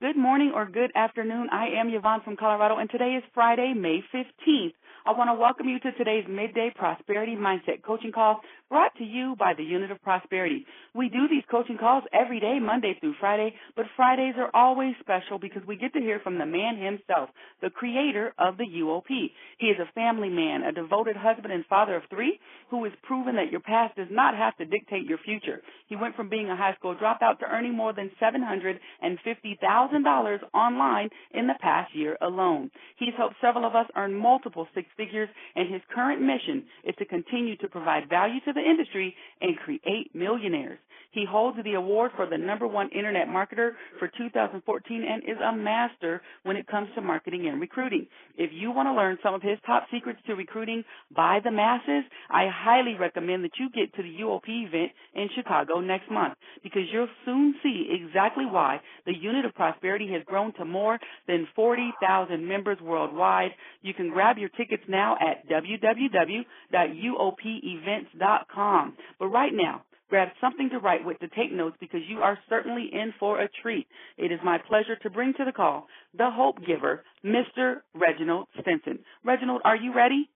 Good morning or good afternoon. I am Yvonne from Colorado, and today is Friday, May 15th. I want to welcome you to today's Midday Prosperity Mindset Coaching Call brought to you by the Unit of Prosperity. We do these coaching calls every day, Monday through Friday, but Fridays are always special because we get to hear from the man himself, the creator of the UOP. He is a family man, a devoted husband and father of three who has proven that your past does not have to dictate your future. He went from being a high school dropout to earning more than $750,000 online in the past year alone. He's helped several of us earn multiple six figures, and his current mission is to continue to provide value to the industry and create millionaires. He holds the award for the #1 Internet Marketer for 2014 and is a master when it comes to marketing and recruiting. If you want to learn some of his top secrets to recruiting by the masses, I highly recommend that you get to the UOP event in Chicago next month because you'll soon see exactly why the Unit of Prosperity has grown to more than 40,000 members worldwide. You can grab your tickets now at www.uopevents.com. But right now, grab something to write with to take notes because you are certainly in for a treat. It is my pleasure to bring to the call the hope giver, Mr. Reginald Stinson. Reginald, are you ready?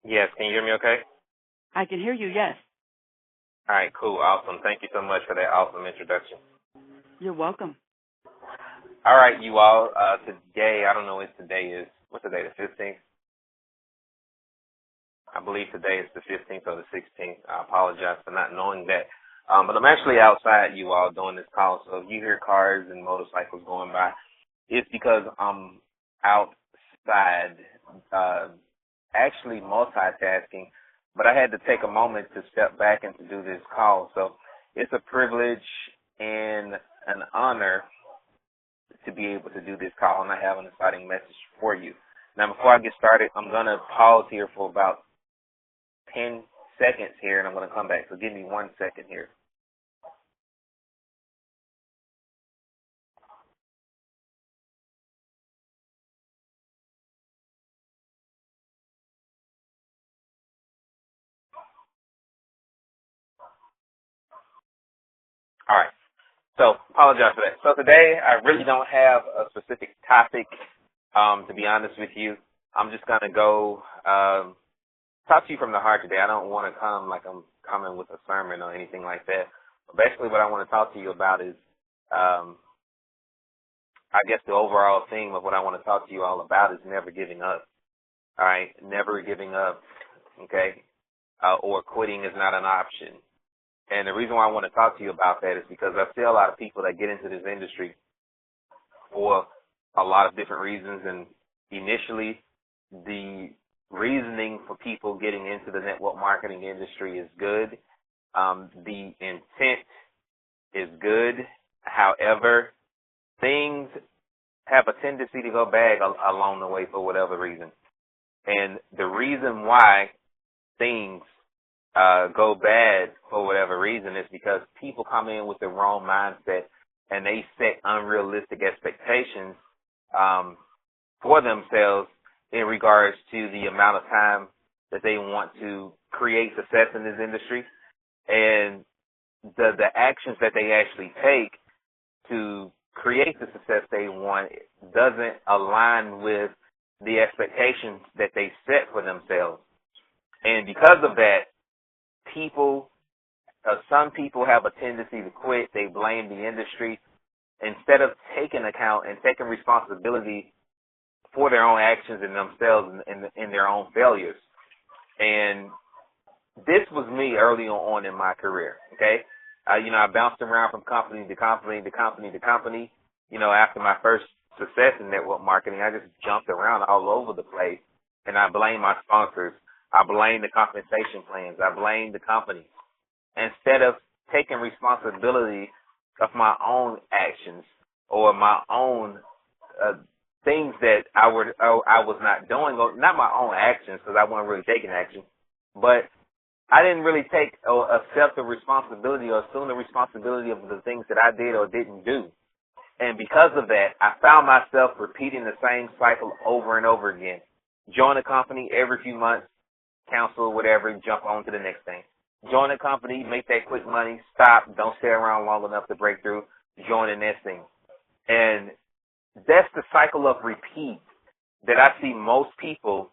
Yes. Can you hear me okay? I can hear you, yes. All right, cool. Awesome. Thank you so much for that awesome introduction. You're welcome. All right, you all. Today, I don't know what today is. What's today, the 15th? I believe today is the 15th or the 16th. I apologize for not knowing that. But I'm actually outside, you all, doing this call. So if you hear cars and motorcycles going by, it's because I'm outside, actually multitasking. But I had to take a moment to step back and to do this call. So it's a privilege and an honor to be able to do this call, and I have an exciting message for you. Now, before I get started, I'm going to pause here for about 10 seconds here, and I'm going to come back. So give me 1 second here. All right. So apologize for that. So today, I really don't have a specific topic, to be honest with you. I'm just going to go talk to you from the heart today. I don't want to come like I'm coming with a sermon or anything like that. But basically what I want to talk to you about is, I guess the overall theme of what I want to talk to you all about is never giving up. All right? Never giving up, okay? Or quitting is not an option. And the reason why I want to talk to you about that is because I see a lot of people that get into this industry for a lot of different reasons. And initially, the reasoning for people getting into the network marketing industry is good. The intent is good. However, things have a tendency to go bad along the way for whatever reason. And the reason why things go bad for whatever reason is because people come in with the wrong mindset and they set unrealistic expectations for themselves in regards to the amount of time that they want to create success in this industry and the actions that they actually take to create the success they want doesn't align with the expectations that they set for themselves. And because of that, some people have a tendency to quit. They blame the industry instead of taking account and taking responsibility for their own actions and themselves and their own failures. And this was me early on in my career, okay? I bounced around from company to company to company to company. After my first success in network marketing, I just jumped around all over the place, and I blamed my sponsors. I blamed the compensation plans. I blamed the company. Instead of taking responsibility of my own actions or my own things that I was not doing, or not my own actions because I wasn't really taking action, but I didn't really take or accept the responsibility or assume the responsibility of the things that I did or didn't do. And because of that, I found myself repeating the same cycle over and over again. Join a company every few months, cancel, whatever, jump on to the next thing. Join a company, make that quick money, stop, don't stay around long enough to break through, join the next thing. And that's the cycle of repeat that I see most people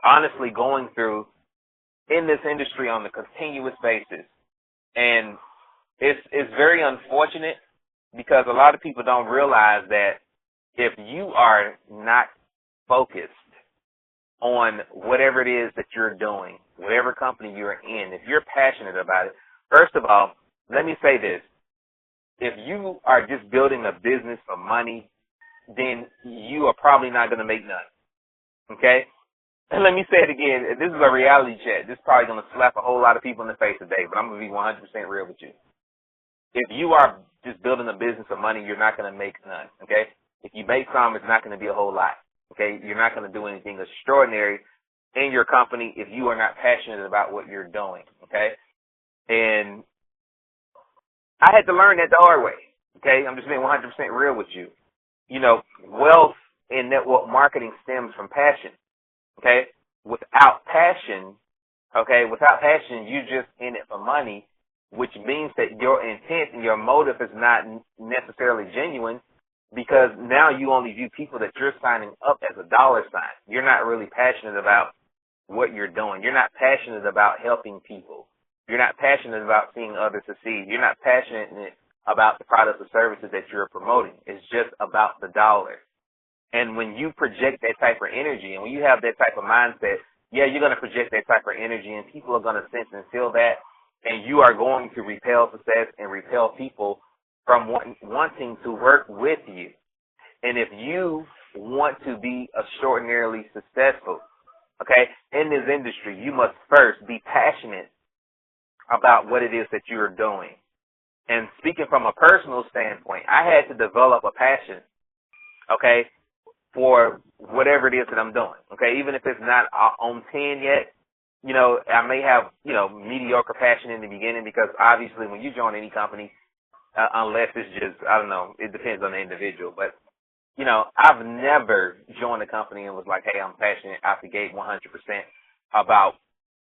honestly going through in this industry on a continuous basis. And it's very unfortunate because a lot of people don't realize that if you are not focused on whatever it is that you're doing, whatever company you're in, if you're passionate about it, first of all, let me say this. If you are just building a business for money, then you are probably not going to make none. Okay? And let me say it again. This is a reality check. This is probably going to slap a whole lot of people in the face today, but I'm going to be 100% real with you. If you are just building a business for money, you're not going to make none. Okay? If you make some, it's not going to be a whole lot. Okay? You're not going to do anything extraordinary in your company if you are not passionate about what you're doing. Okay? And I had to learn that the hard way. Okay? I'm just being 100% real with you. You know, wealth in network marketing stems from passion. Okay? Without passion, you're just in it for money, which means that your intent and your motive is not necessarily genuine, because now you only view people that you're signing up as a dollar sign. You're not really passionate about what you're doing. You're not passionate about helping people. You're not passionate about seeing others succeed. You're not passionate about the products or services that you're promoting. It's just about the dollar. And when you project that type of energy, and when you have that type of mindset, yeah, you're going to project that type of energy, and people are going to sense and feel that, and you are going to repel success and repel people from wanting to work with you. And if you want to be extraordinarily successful, okay, in this industry, you must first be passionate about what it is that you're doing. And speaking from a personal standpoint, I had to develop a passion, okay, for whatever it is that I'm doing, okay? Even if it's not on 10 yet, you know, I may have, you know, mediocre passion in the beginning, because obviously when you join any company, unless it's just, I don't know, it depends on the individual, but, you know, I've never joined a company and was like, hey, I'm passionate out the gate 100% about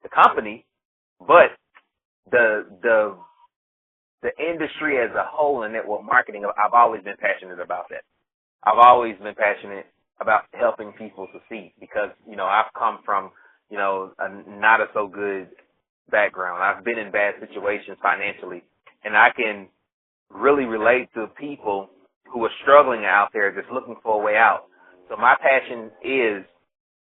the company, but the industry as a whole in network marketing, I've always been passionate about that. I've always been passionate about helping people succeed because, you know, I've come from, you know, a not a so good background. I've been in bad situations financially, and I can really relate to people who are struggling out there just looking for a way out. So my passion is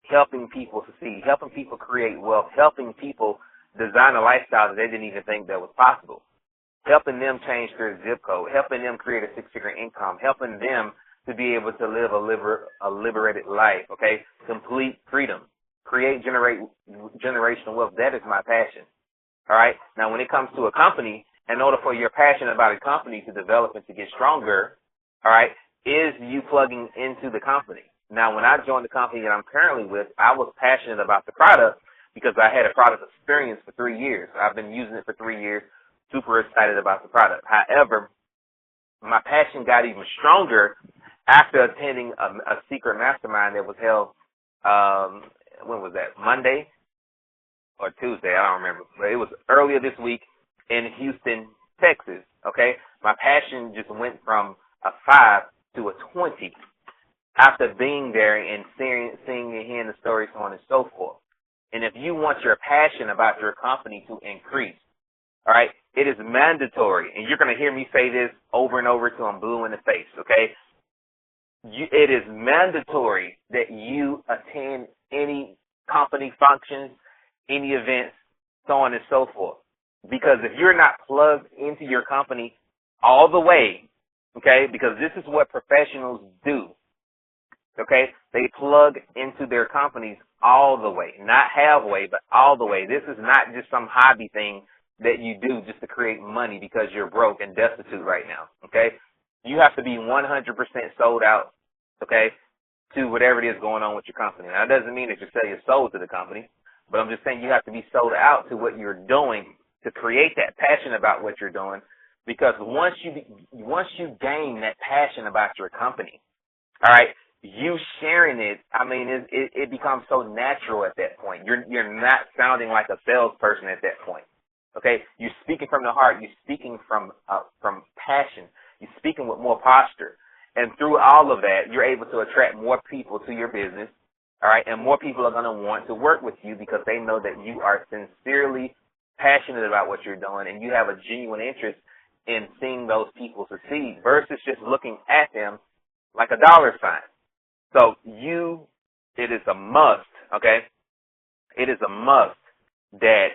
helping people succeed, helping people create wealth, helping people design a lifestyle that they didn't even think that was possible, helping them change their zip code, helping them create a six-figure income, helping them to be able to live a liberated life, okay? Complete freedom. Create generational wealth. That is my passion, all right? Now, when it comes to a company, in order for your passion about a company to develop and to get stronger, all right, is you plugging into the company. Now, when I joined the company that I'm currently with, I was passionate about the product because I had a product experience for 3 years. I've been using it for 3 years, super excited about the product. However, my passion got even stronger after attending a secret mastermind that was held, when was that, Monday or Tuesday? I don't remember. But it was earlier this week in Houston, Texas, okay? My passion just went from a 5 to a 20 after being there and seeing and hearing the stories, so on and so forth. And if you want your passion about your company to increase, all right, it is mandatory, and you're going to hear me say this over and over till I'm blue in the face, okay? It is mandatory that you attend any company functions, any events, so on and so forth. Because if you're not plugged into your company all the way, okay, because this is what professionals do, okay, they plug into their companies all the way, not halfway, but all the way. This is not just some hobby thing that you do just to create money because you're broke and destitute right now, okay? You have to be 100% sold out, okay, to whatever it is going on with your company. Now, that doesn't mean that you sell your soul to the company, but I'm just saying you have to be sold out to what you're doing to create that passion about what you're doing, because once you gain that passion about your company, all right, you sharing it, I mean, it becomes so natural at that point. You're not sounding like a salesperson at that point. Okay, you're speaking from the heart. You're speaking from passion. You're speaking with more posture. And through all of that, you're able to attract more people to your business, all right? And more people are going to want to work with you because they know that you are sincerely passionate about what you're doing and you have a genuine interest in seeing those people succeed versus just looking at them like a dollar sign. So it is a must, okay? It is a must that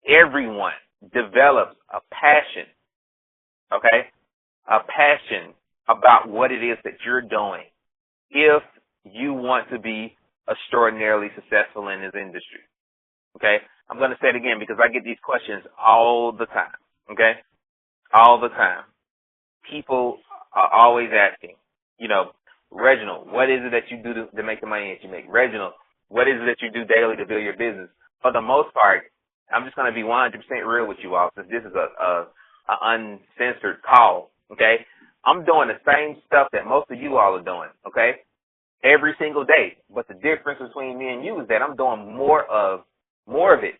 everyone develops a passion, okay? A passion about what it is that you're doing if you want to be extraordinarily successful in this industry, okay? I'm going to say it again because I get these questions all the time, okay? All the time. People are always asking, Reginald, what is it that you do to make the money that you make? Reginald, what is it that you do daily to build your business? For the most part, I'm just going to be 100% real with you all since this is a uncensored call, okay? I'm doing the same stuff that most of you all are doing, okay? Every single day. But the difference between me and you is that I'm doing more of it.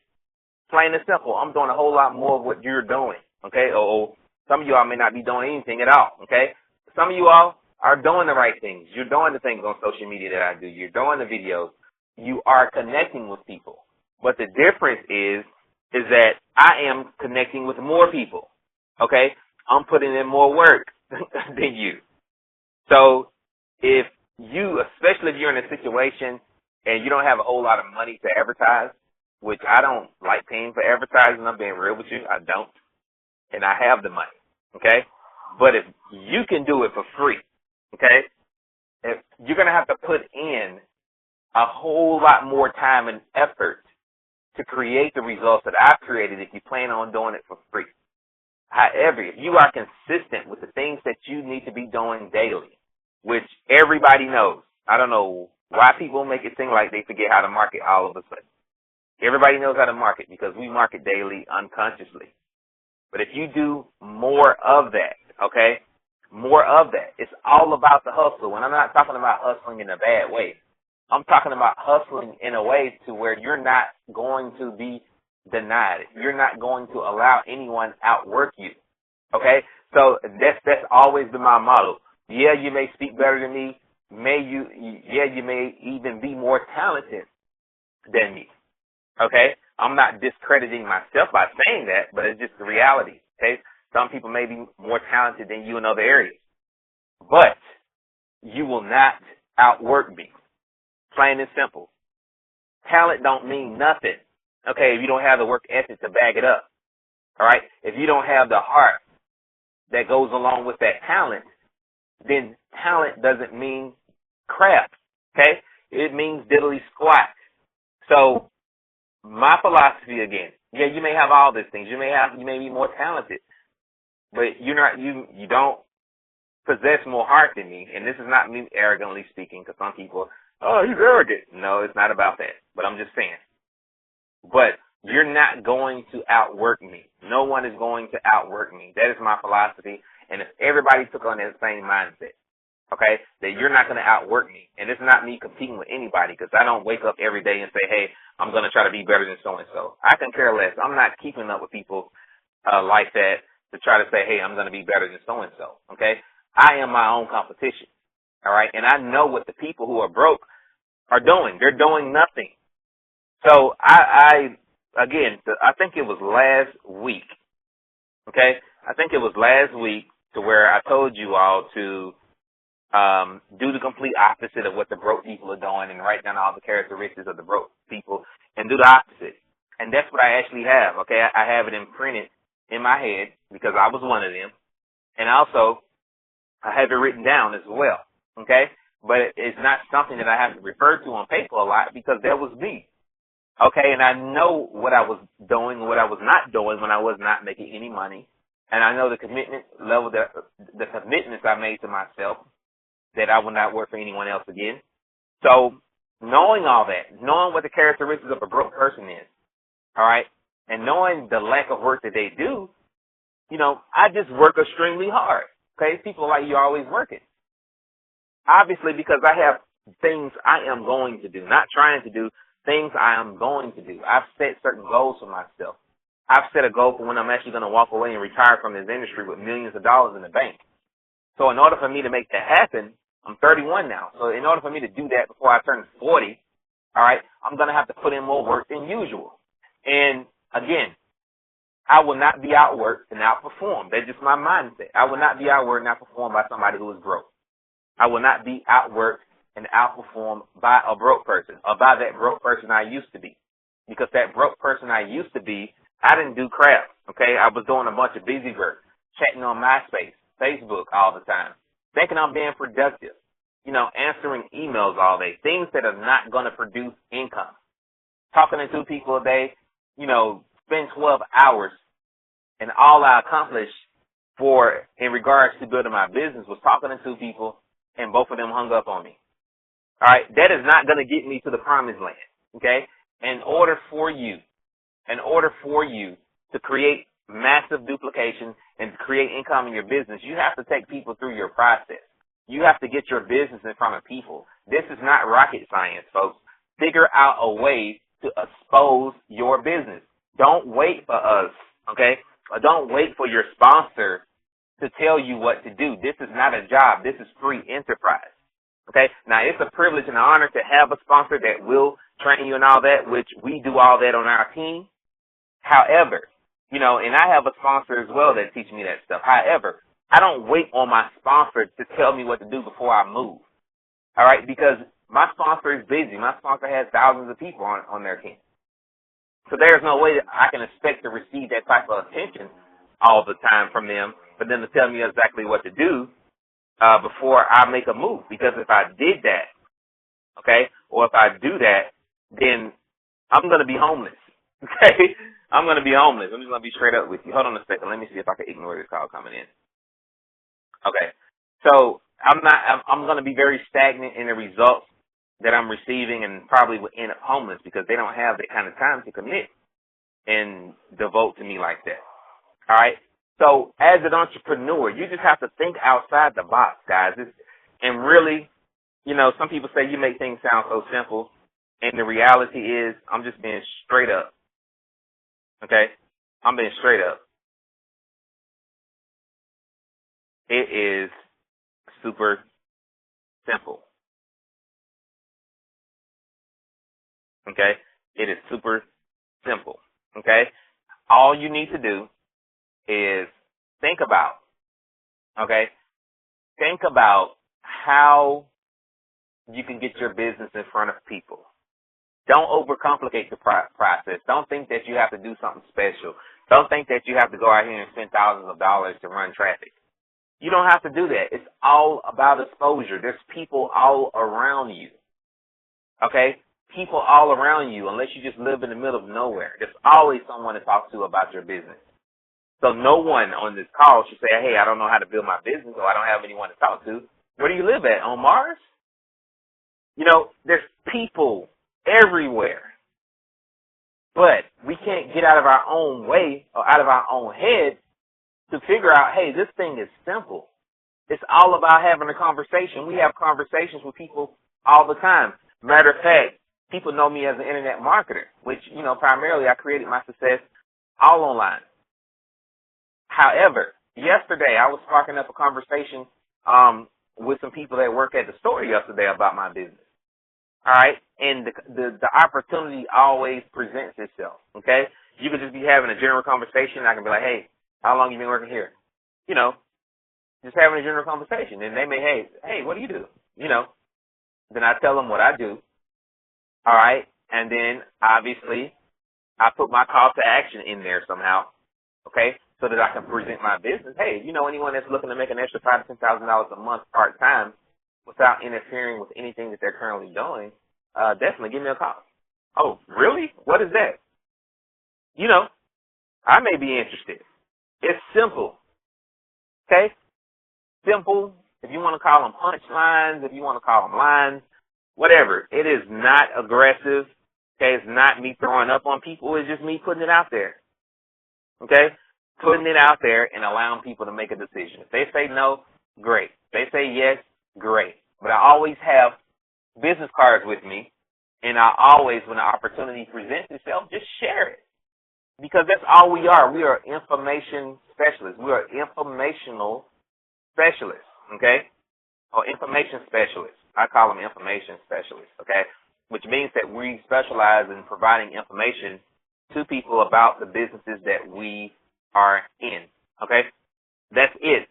Plain and simple. I'm doing a whole lot more of what you're doing, okay? Or some of you all may not be doing anything at all, okay? Some of you all are doing the right things. You're doing the things on social media that I do. You're doing the videos. You are connecting with people. But the difference is that I am connecting with more people, okay? I'm putting in more work than you. So if you, especially if you're in a situation and you don't have a whole lot of money to advertise, which I don't like paying for advertising, I'm being real with you, I don't, and I have the money, okay? But if you can do it for free, okay, if you're going to have to put in a whole lot more time and effort to create the results that I've created if you plan on doing it for free. However, if you are consistent with the things that you need to be doing daily, which everybody knows, I don't know why people make it seem like they forget how to market all of a sudden. Everybody knows how to market because we market daily unconsciously. But if you do more of that, okay, more of that, it's all about the hustle. And I'm not talking about hustling in a bad way. I'm talking about hustling in a way to where you're not going to be denied. You're not going to allow anyone outwork you. Okay? So that's always been my motto. Yeah, you may speak better than me. You may even be more talented than me. Okay? I'm not discrediting myself by saying that, but it's just the reality. Okay? Some people may be more talented than you in other areas. But you will not outwork me. Plain and simple. Talent don't mean nothing, okay, if you don't have the work ethic to back it up, all right? If you don't have the heart that goes along with that talent, then talent doesn't mean crap, okay? It means diddly squat. So my philosophy again, yeah, you may have all these things. You may be more talented, but you don't possess more heart than me. And this is not me arrogantly speaking, because some people, oh, he's arrogant. No, it's not about that. But I'm just saying. But you're not going to outwork me. No one is going to outwork me. That is my philosophy. And if everybody took on that same mindset, okay, that you're not going to outwork me. And it's not me competing with anybody, because I don't wake up every day and say, hey, I'm going to try to be better than so-and-so. I can care less. I'm not keeping up with people like that to try to say, hey, I'm going to be better than so-and-so, okay? I am my own competition, all right? And I know what the people who are broke are doing. They're doing nothing. So I think it was last week, okay? I think it was last week to where I told you all to do the complete opposite of what the broke people are doing and write down all the characteristics of the broke people and do the opposite. And that's what I actually have, okay? I have it imprinted in my head because I was one of them. And also, I have it written down as well, okay? But it's not something that I have to refer to on paper a lot because that was me, okay? And I know what I was doing and what I was not doing when I was not making any money. And I know the commitment level, the commitments I made to myself, that I will not work for anyone else again. So knowing all that, knowing what the characteristics of a broke person is, all right, and knowing the lack of work that they do, I just work extremely hard. Okay, people are like, you're always working. Obviously, because I have things I am going to do, not trying to do, things I am going to do. I've set certain goals for myself. I've set a goal for when I'm actually going to walk away and retire from this industry with millions of dollars in the bank. So in order for me to make that happen, I'm 31 now. So in order for me to do that before I turn 40, all right, I'm going to have to put in more work than usual. And again, I will not be outworked and outperformed. That's just my mindset. I will not be outworked and outperformed by somebody who is broke. I will not be outworked and outperformed by a broke person or by that broke person I used to be. Because that broke person I used to be, I didn't do crap, okay? I was doing a bunch of busy work, chatting on MySpace, Facebook all the time, thinking I'm being productive, answering emails all day, things that are not going to produce income. Talking to 2 people a day, spend 12 hours, and all I accomplished in regards to building my business was talking to 2 people, and both of them hung up on me. All right, that is not going to get me to the promised land, okay? In order for you to create massive duplication and create income in your business, you have to take people through your process. You have to get your business in front of people. This is not rocket science, folks. Figure out a way to expose your business. Don't wait for us, okay? Or don't wait for your sponsor to tell you what to do. This is not a job. This is free enterprise, okay? Now, it's a privilege and an honor to have a sponsor that will train you and all that, which we do all that on our team. However, and I have a sponsor as well that teaches me that stuff. However, I don't wait on my sponsor to tell me what to do before I move, all right? Because my sponsor is busy. My sponsor has thousands of people on their team. So there's no way that I can expect to receive that type of attention all the time from them, but then to tell me exactly what to do before I make a move. Because if I did that, okay, or if I do that, then I'm going to be homeless, okay? I'm going to be homeless. I'm just going to be straight up with you. Hold on a second. Let me see if I can ignore this call coming in. Okay. So I'm going to be very stagnant in the results that I'm receiving and probably will end up homeless because they don't have that kind of time to commit and devote to me like that. All right. So as an entrepreneur, you just have to think outside the box, guys. And really, some people say you make things sound so simple. And the reality is I'm just being straight up. Okay. I'm being straight up. It is super simple. Okay? It is super simple. Okay? All you need to do is think about how you can get your business in front of people. Don't overcomplicate the process. Don't think that you have to do something special. Don't think that you have to go out here and spend thousands of dollars to run traffic. You don't have to do that. It's all about exposure. There's people all around you. Okay? People all around you, unless you just live in the middle of nowhere. There's always someone to talk to about your business. So no one on this call should say, hey, I don't know how to build my business, or I don't have anyone to talk to. Where do you live at? On Mars? There's people everywhere. But we can't get out of our own way or out of our own head to figure out, hey, this thing is simple. It's all about having a conversation. We have conversations with people all the time. Matter of fact, people know me as an internet marketer, which, primarily I created my success all online. However, yesterday I was sparking up a conversation with some people that work at the store yesterday about my business. All right? And the opportunity always presents itself, okay? You could just be having a general conversation. I can be like, hey, how long you been working here? Just having a general conversation. And they may, hey, what do you do? Then I tell them what I do. All right? And then, obviously, I put my call to action in there somehow, okay, so that I can present my business. Hey, anyone that's looking to make an extra $5,000 to $10,000 a month part-time without interfering with anything that they're currently doing, definitely give me a call. Oh, really? What is that? I may be interested. It's simple, okay? Simple. If you want to call them punchlines, if you want to call them lines, whatever. It is not aggressive, okay? It's not me throwing up on people. It's just me putting it out there, okay? Putting it out there and allowing people to make a decision. If they say no, great. If they say yes, great. But I always have business cards with me, and I always, when the opportunity presents itself, just share it. Because that's all we are. We are information specialists. We are informational specialists, okay, or information specialists. I call them information specialists, okay, which means that we specialize in providing information to people about the businesses that we are in, okay? That's it.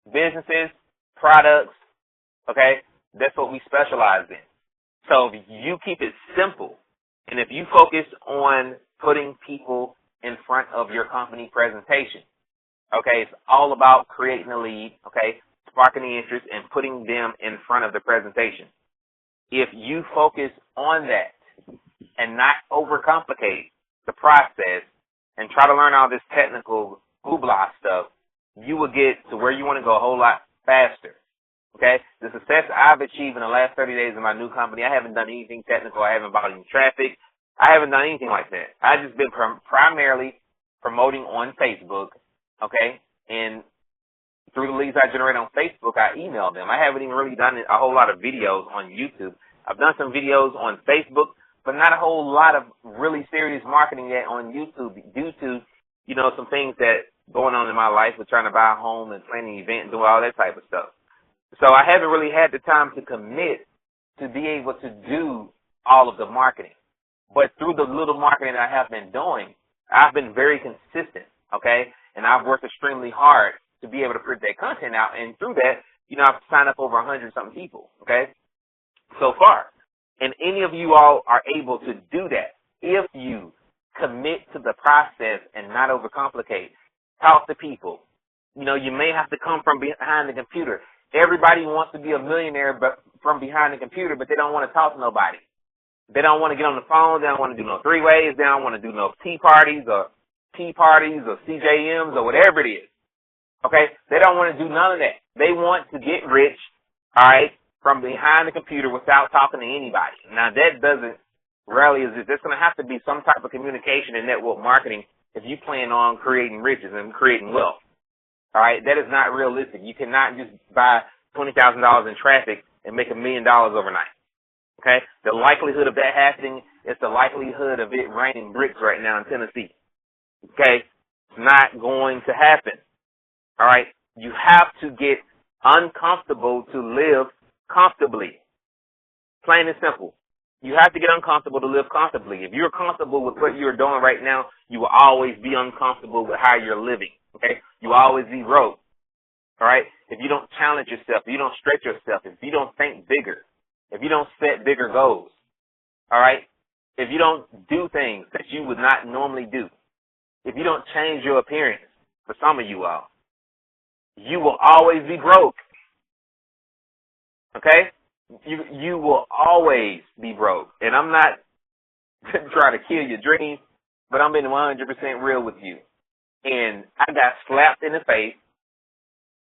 Businesses, products, okay, that's what we specialize in. So if you keep it simple, and if you focus on putting people in front of your company presentation, okay, it's all about creating a lead, okay, sparking the interest and putting them in front of the presentation. If you focus on that and not overcomplicate the process and try to learn all this technical hoopla stuff, you will get to where you want to go a whole lot faster. Okay? The success I've achieved in the last 30 days in my new company, I haven't done anything technical. I haven't bought any traffic. I haven't done anything like that. I've just been primarily promoting on Facebook, okay? And through the leads I generate on Facebook, I email them. I haven't even really done a whole lot of videos on YouTube. I've done some videos on Facebook, but not a whole lot of really serious marketing yet on YouTube due to, you know, some things that going on in my life with trying to buy a home and planning an event and doing all that type of stuff. So I haven't really had the time to commit to be able to do all of the marketing. But through the little marketing I have been doing, I've been very consistent, okay? And I've worked extremely hard to be able to put that content out. And through that, you know, I've signed up over 100-something people, okay, so far. And any of you all are able to do that if you commit to the process and not overcomplicate. Talk to people. You know, you may have to come from behind the computer. Everybody wants to be a millionaire but from behind the computer, but they don't want to talk to nobody. They don't want to get on the phone. They don't want to do no three-ways. They don't want to do no tea parties or CJMs or whatever it is. Okay? They don't want to do none of that. They want to get rich, all right, from behind the computer without talking to anybody. Now, that doesn't rarely is it. There's going to have to be some type of communication and network marketing if you plan on creating riches and creating wealth. All right? That is not realistic. You cannot just buy $20,000 in traffic and make $1 million overnight. Okay? The likelihood of that happening is the likelihood of it raining bricks right now in Tennessee. Okay? It's not going to happen. All right? You have to get uncomfortable to live comfortably. Plain and simple. You have to get uncomfortable to live comfortably. If you're comfortable with what you're doing right now, you will always be uncomfortable with how you're living. Okay? You will always be broke. All right? If you don't challenge yourself, if you don't stretch yourself, if you don't think bigger, if you don't set bigger goals, all right? If you don't do things that you would not normally do, if you don't change your appearance, for some of you all, you will always be broke. Okay? You will always be broke. And I'm not trying to kill your dreams, but I'm being 100% real with you. And I got slapped in the face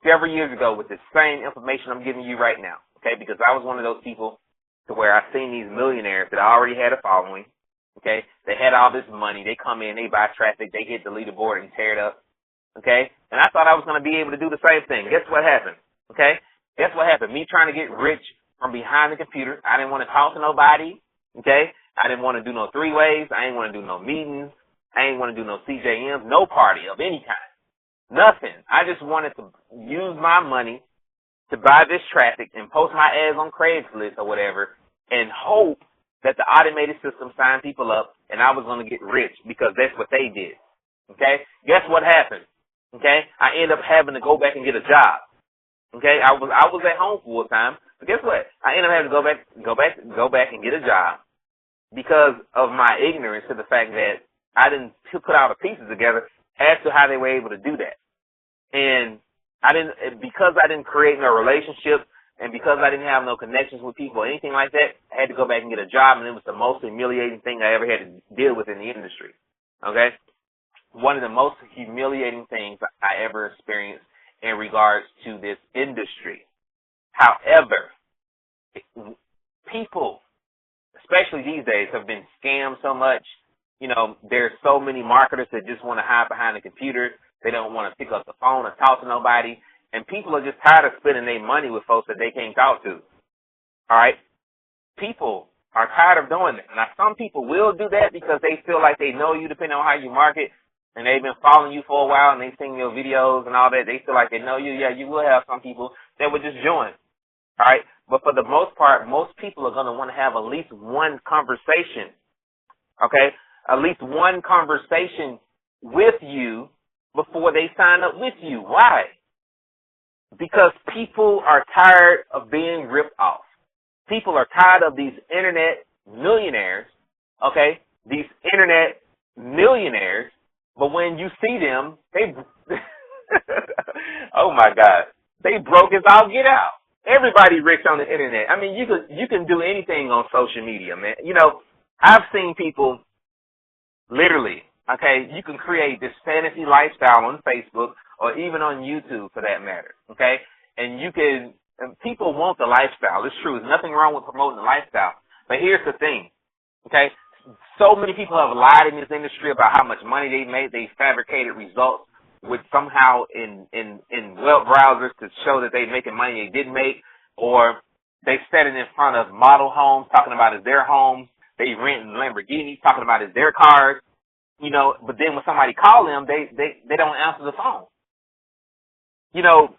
several years ago with the same information I'm giving you right now. Okay? Because I was one of those people to where I seen these millionaires that already had a following. Okay? They had all this money. They come in, they buy traffic, they hit the leaderboard and tear it up. Okay? And I thought I was going to be able to do the same thing. Guess what happened? Okay? Guess what happened? Me trying to get rich from behind the computer. I didn't want to talk to nobody. Okay? I didn't want to do no three-ways. I didn't want to do no meetings. I didn't want to do no CJMs, no party of any kind. Nothing. I just wanted to use my money to buy this traffic and post my ads on Craigslist or whatever and hope that the automated system signed people up and I was going to get rich because that's what they did. Okay? Guess what happened? Okay? I ended up having to go back and get a job. Okay? I was at home full time, but guess what? I ended up having to go back and get a job because of my ignorance to the fact that I didn't put all the pieces together as to how they were able to do that. And because I didn't create no relationship and because I didn't have no connections with people or anything like that, I had to go back and get a job, and it was the most humiliating thing I ever had to deal with in the industry. Okay? One of the most humiliating things I ever experienced in regards to this industry. However, people, especially these days, have been scammed so much. You know, there's so many marketers that just want to hide behind the computer. They don't want to pick up the phone or talk to nobody. And people are just tired of spending their money with folks that they can't talk to. All right? People are tired of doing that. Now, some people will do that because they feel like they know you depending on how you market. and they've been following you for a while, and they've seen your videos and all that, they feel like they know you. Yeah, you will have some people that would just join. All right? But for the most part, most people are going to want to have at least one conversation, okay? At least one conversation with you before they sign up with you. Why? Because people are tired of being ripped off. People are tired of these internet millionaires, okay? These internet millionaires, but when you see them, they, oh my God, they broke as all get out. Everybody rich on the internet. I mean, you can do anything on social media, man. You know, I've seen people literally, okay, you can create this fantasy lifestyle on Facebook or even on YouTube for that matter, okay? And people want the lifestyle. It's true. There's nothing wrong with promoting the lifestyle. But here's the thing, okay? So many people have lied in this industry about how much money they made. They fabricated results with somehow in web browsers to show that they're making money they didn't make, or they standing in front of model homes talking about it's their homes. They renting Lamborghinis talking about it's their cars, you know, but then when somebody call them, they don't answer the phone. You know,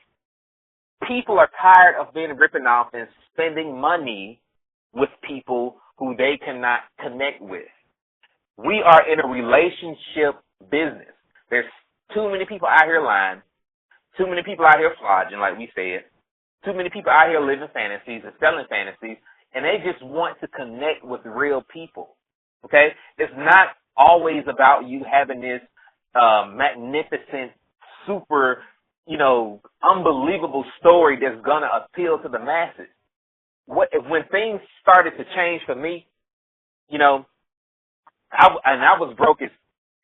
people are tired of being ripping off and spending money with people who they cannot connect with. We are in a relationship business. There's too many people out here lying, too many people out here flogging, like we said, too many people out here living fantasies and selling fantasies, and they just want to connect with real people, okay? It's not always about you having this magnificent, super, you know, unbelievable story that's going to appeal to the masses. When things started to change for me, you know, I was broke as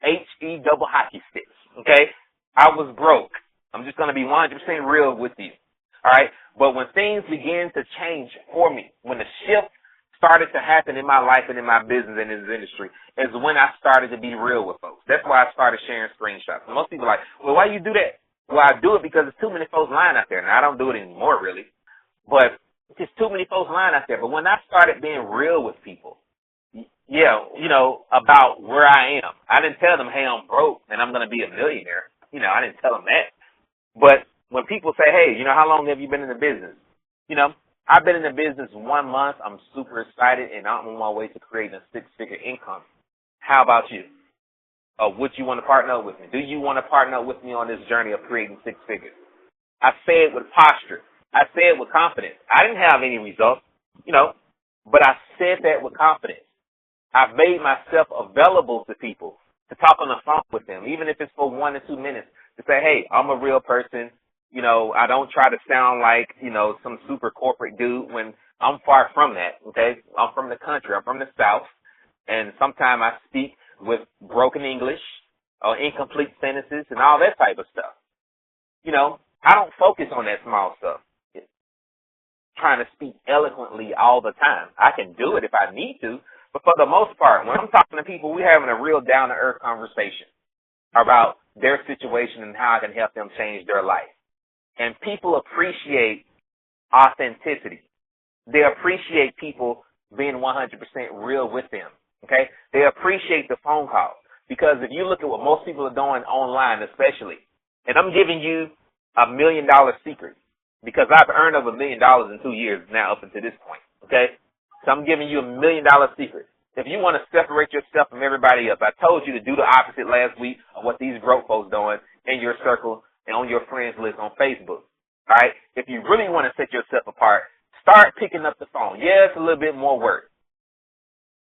HE double hockey sticks. Okay, I was broke. I'm just going to be 100% real with you. All right, but when things began to change for me, when the shift started to happen in my life and in my business and in this industry, is when I started to be real with folks. That's why I started sharing screenshots. And most people are like, well, why you do that? Well, I do it because there's too many folks lying out there. Now, I don't do it anymore, really, but there's too many folks lying out there. But when I started being real with people, yeah, you know, about where I am. I didn't tell them, hey, I'm broke and I'm going to be a millionaire. You know, I didn't tell them that. But when people say, hey, you know, how long have you been in the business? You know, I've been in the business 1 month. I'm super excited, and I'm on my way to creating a six-figure income. How about you? Would you want to partner with me? Do you want to partner with me on this journey of creating six figures? I say it with posture. I say it with confidence. I didn't have any results, you know, but I said that with confidence. I've made myself available to people to talk on the phone with them, even if it's for 1 or 2 minutes, to say, hey, I'm a real person. You know, I don't try to sound like, you know, some super corporate dude when I'm far from that, okay? I'm from the country. I'm from the South, and sometimes I speak with broken English or incomplete sentences and all that type of stuff. You know, I don't focus on that small stuff, trying to speak eloquently all the time. I can do it if I need to. But for the most part, when I'm talking to people, we're having a real down-to-earth conversation about their situation and how I can help them change their life. And people appreciate authenticity. They appreciate people being 100% real with them, okay? They appreciate the phone call. Because if you look at what most people are doing online especially, and I'm giving you $1 million secret because I've earned over $1 million in 2 years now up until this point, okay? So I'm giving you $1 million secret. If you want to separate yourself from everybody else, I told you to do the opposite last week of what these broke folks doing in your circle and on your friends list on Facebook. All right? If you really want to set yourself apart, start picking up the phone. Yeah, it's a little bit more work.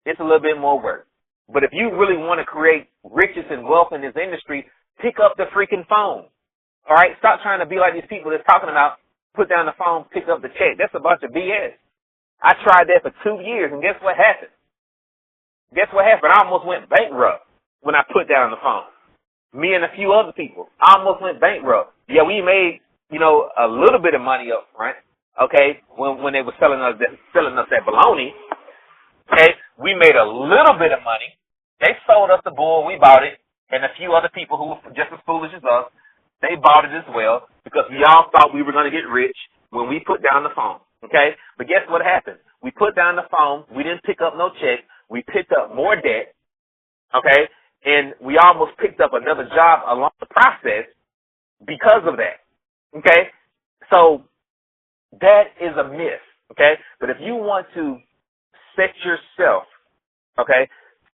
It's a little bit more work. But if you really want to create riches and wealth in this industry, pick up the freaking phone. All right? Stop trying to be like these people that's talking about put down the phone, pick up the check. That's a bunch of BS. I tried that for 2 years, and guess what happened? Guess what happened? I almost went bankrupt when I put down the phone. Me and a few other people, I almost went bankrupt. Yeah, we made, you know, a little bit of money up front, okay, when they were selling us that baloney. Okay, we made a little bit of money. They sold us the bull, we bought it, and a few other people who were just as foolish as us, they bought it as well because we all thought we were going to get rich when we put down the phone. Okay? But guess what happened? We put down the phone. We didn't pick up no check. We picked up more debt. Okay? And we almost picked up another job along the process because of that. Okay? So that is a myth. Okay? But if you want to set yourself, okay,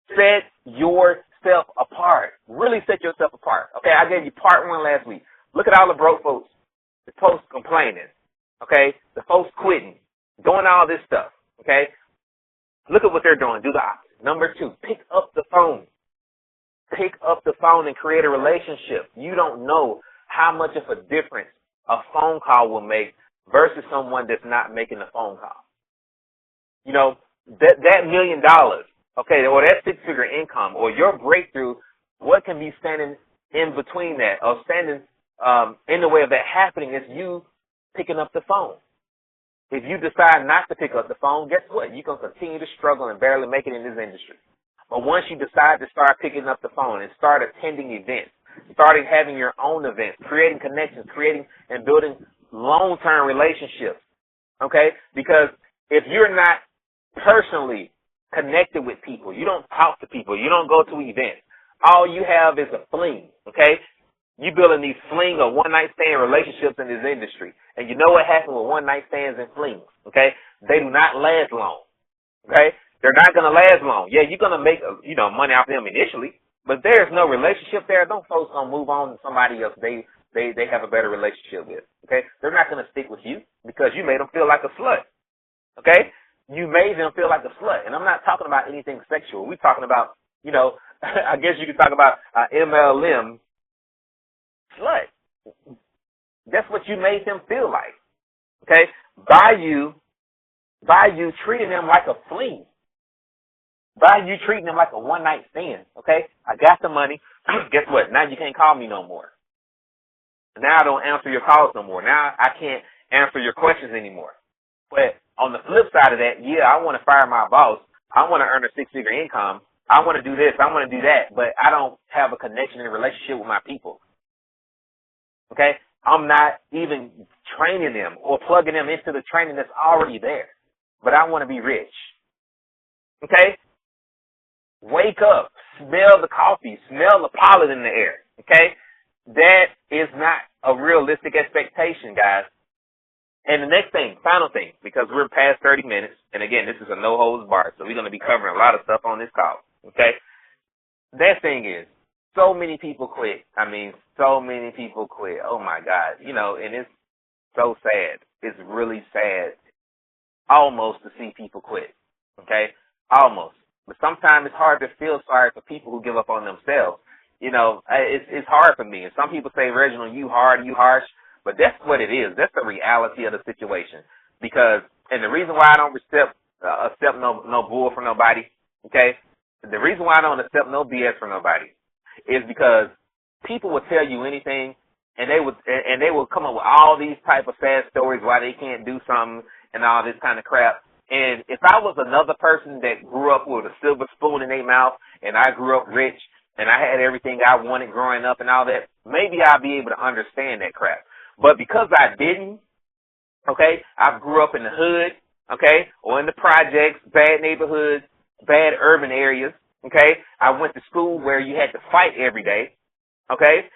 set yourself apart. Really set yourself apart. Okay? I gave you part one last week. Look at all the broke folks, the folks complaining. Okay? The folks quitting, doing all this stuff. Okay? Look at what they're doing. Do the opposite. Number two, pick up the phone. Pick up the phone and create a relationship. You don't know how much of a difference a phone call will make versus someone that's not making a phone call. You know, that $1 million, okay, or that six-figure income or your breakthrough, what can be standing in between that or standing in the way of that happening is you picking up the phone. If you decide not to pick up the phone, guess what? You're going to continue to struggle and barely make it in this industry. But once you decide to start picking up the phone and start attending events, starting having your own events, creating connections, creating and building long-term relationships, okay? Because if you're not personally connected with people, you don't talk to people, you don't go to events, all you have is a fling, okay? You building these fling or one-night stand relationships in this industry. And you know what happens with one-night stands and flings, okay? They do not last long, okay? They're not going to last long. Yeah, you're going to make, money off them initially, but there's no relationship there. Those folks going to move on to somebody else they have a better relationship with, okay? They're not going to stick with you because you made them feel like a slut, okay? You made them feel like a slut. And I'm not talking about anything sexual. We're talking about, I guess you could talk about MLM slut. That's what you made them feel like, okay? By you treating them like a fling. By you treating them like a one-night stand, okay? I got the money. Guess what? Now you can't call me no more. Now I don't answer your calls no more. Now I can't answer your questions anymore. But on the flip side of that, yeah, I want to fire my boss. I want to earn a six-figure income. I want to do this. I want to do that. But I don't have a connection and relationship with my people, okay? I'm not even training them or plugging them into the training that's already there. But I want to be rich, okay? Wake up, smell the coffee, smell the pollen in the air, okay? That is not a realistic expectation, guys. And the next thing, final thing, because we're past 30 minutes, and again, this is a no-holds-barred, so we're going to be covering a lot of stuff on this call, okay? That thing is, so many people quit. I mean, so many people quit. Oh, my God. And it's so sad. It's really sad almost to see people quit, okay? Almost. But sometimes it's hard to feel sorry for people who give up on themselves. It's hard for me. And some people say, Reginald, you hard, you harsh. But that's what it is. That's the reality of the situation. And the reason why I don't accept no bull from nobody, okay? The reason why I don't accept no BS from nobody is because people will tell you anything, and they will come up with all these type of sad stories why they can't do something and all this kind of crap. And if I was another person that grew up with a silver spoon in their mouth, and I grew up rich, and I had everything I wanted growing up and all that, maybe I'd be able to understand that crap. But because I didn't, okay, I grew up in the hood, okay, or in the projects, bad neighborhoods, bad urban areas, okay. I went to school where you had to fight every day, okay.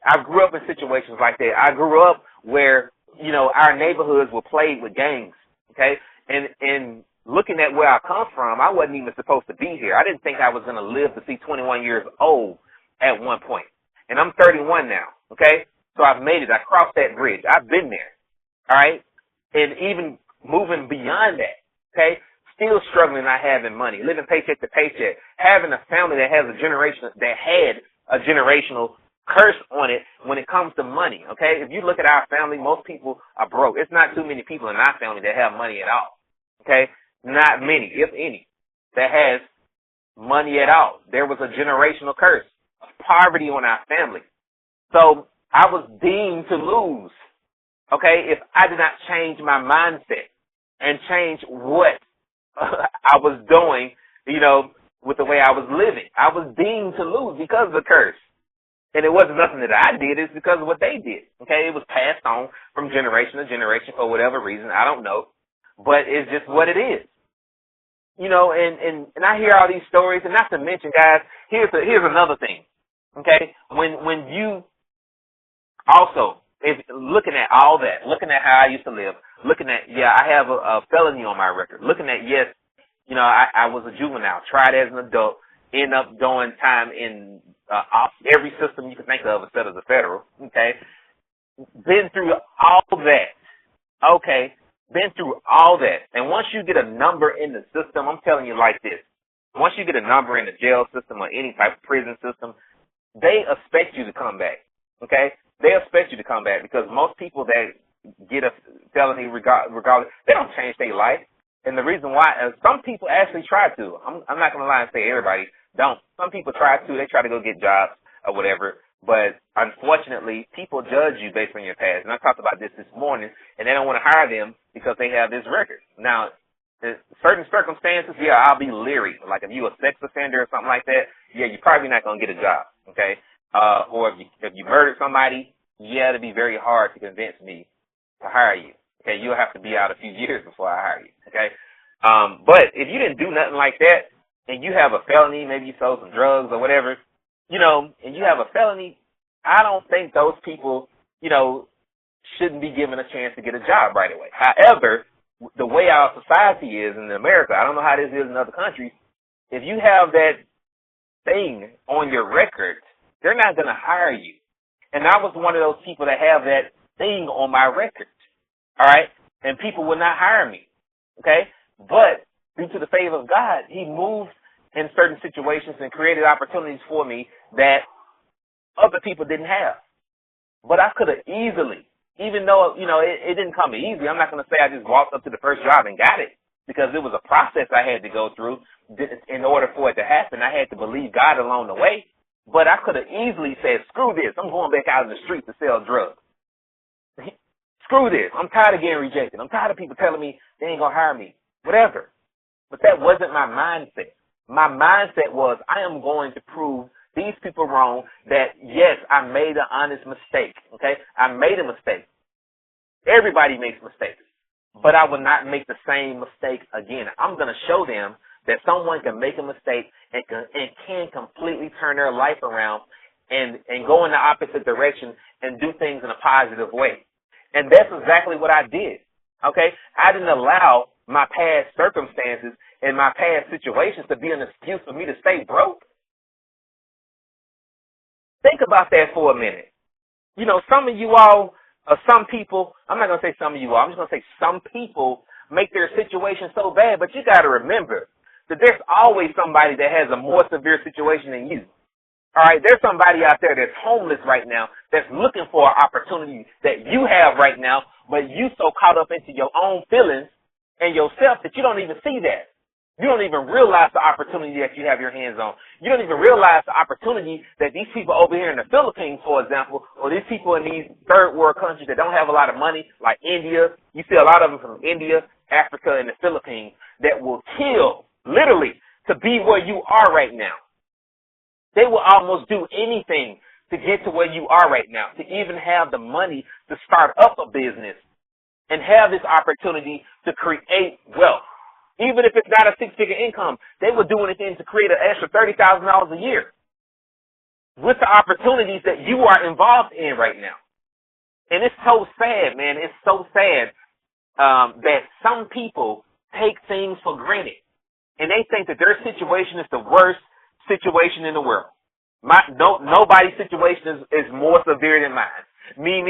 I grew up in situations like that. I grew up where, our neighborhoods were plagued with gangs, okay. And looking at where I come from, I wasn't even supposed to be here. I didn't think I was going to live to see 21 years old at one point. And I'm 31 now, okay? So I've made it. I crossed that bridge. I've been there, all right? And even moving beyond that, okay? Still struggling, not having money, living paycheck to paycheck, having a family that had a generational curse on it when it comes to money, okay? If you look at our family, most people are broke. It's not too many people in our family that have money at all, okay? Not many, if any, that has money at all. There was a generational curse of poverty on our family. So I was deemed to lose, okay, if I did not change my mindset and change what I was doing, with the way I was living. I was deemed to lose because of the curse. And it wasn't nothing that I did. It's because of what they did. Okay, it was passed on from generation to generation for whatever reason. I don't know. But it's just what it is. and I hear all these stories, and not to mention, guys, here's another thing. Okay, when you also, if looking at all that, looking at how I used to live, looking at, I have a felony on my record, looking at, yes, I was a juvenile, tried as an adult, end up doing time in every system you can think of instead of the federal, okay? Been through all that, okay? Been through all that. And once you get a number in the system, I'm telling you like this, once you get a number in the jail system or any type of prison system, they expect you to come back, okay? They expect you to come back because most people that get a felony regardless, they don't change their life. And the reason why, some people actually try to. I'm not going to lie and say everybody don't. Some people try to. They try to go get jobs or whatever. But unfortunately, people judge you based on your past. And I talked about this morning, and they don't want to hire them because they have this record. Now, in certain circumstances, I'll be leery. Like if you're a sex offender or something like that, you're probably not going to get a job, okay? Or if you murdered somebody, it'd be very hard to convince me to hire you. Okay, you'll have to be out a few years before I hire you. Okay, but if you didn't do nothing like that, and you have a felony, maybe you sold some drugs or whatever, and you have a felony, I don't think those people, shouldn't be given a chance to get a job right away. However, the way our society is in America, I don't know how this is in other countries. If you have that thing on your record, they're not going to hire you. And I was one of those people that have that thing on my record. All right? And people would not hire me. Okay? But due to the favor of God, he moved in certain situations and created opportunities for me that other people didn't have. But I could have easily, even though, it didn't come easy, I'm not going to say I just walked up to the first job and got it, because it was a process I had to go through in order for it to happen. I had to believe God along the way. But I could have easily said, screw this, I'm going back out in the street to sell drugs. Screw this. I'm tired of getting rejected. I'm tired of people telling me they ain't going to hire me. Whatever. But that wasn't my mindset. My mindset was, I am going to prove these people wrong that, yes, I made an honest mistake. Okay? I made a mistake. Everybody makes mistakes. But I will not make the same mistake again. I'm going to show them that someone can make a mistake and can completely turn their life around and go in the opposite direction and do things in a positive way. And that's exactly what I did, okay? I didn't allow my past circumstances and my past situations to be an excuse for me to stay broke. Think about that for a minute. Some of you all, or some people, I'm not going to say some of you all, I'm just going to say some people make their situation so bad, but you got to remember that there's always somebody that has a more severe situation than you. All right, there's somebody out there that's homeless right now that's looking for an opportunity that you have right now, but you so caught up into your own feelings and yourself that you don't even see that. You don't even realize the opportunity that you have your hands on. You don't even realize the opportunity that these people over here in the Philippines, for example, or these people in these third world countries that don't have a lot of money, like India, you see a lot of them from India, Africa, and the Philippines that will kill, literally, to be where you are right now. They will almost do anything to get to where you are right now, to even have the money to start up a business and have this opportunity to create wealth. Even if it's not a six-figure income, they will do anything to create an extra $30,000 a year with the opportunities that you are involved in right now. And it's so sad, man. It's so sad that some people take things for granted. And they think that their situation is the worst situation in the world. Nobody's situation is more severe than mine. Me.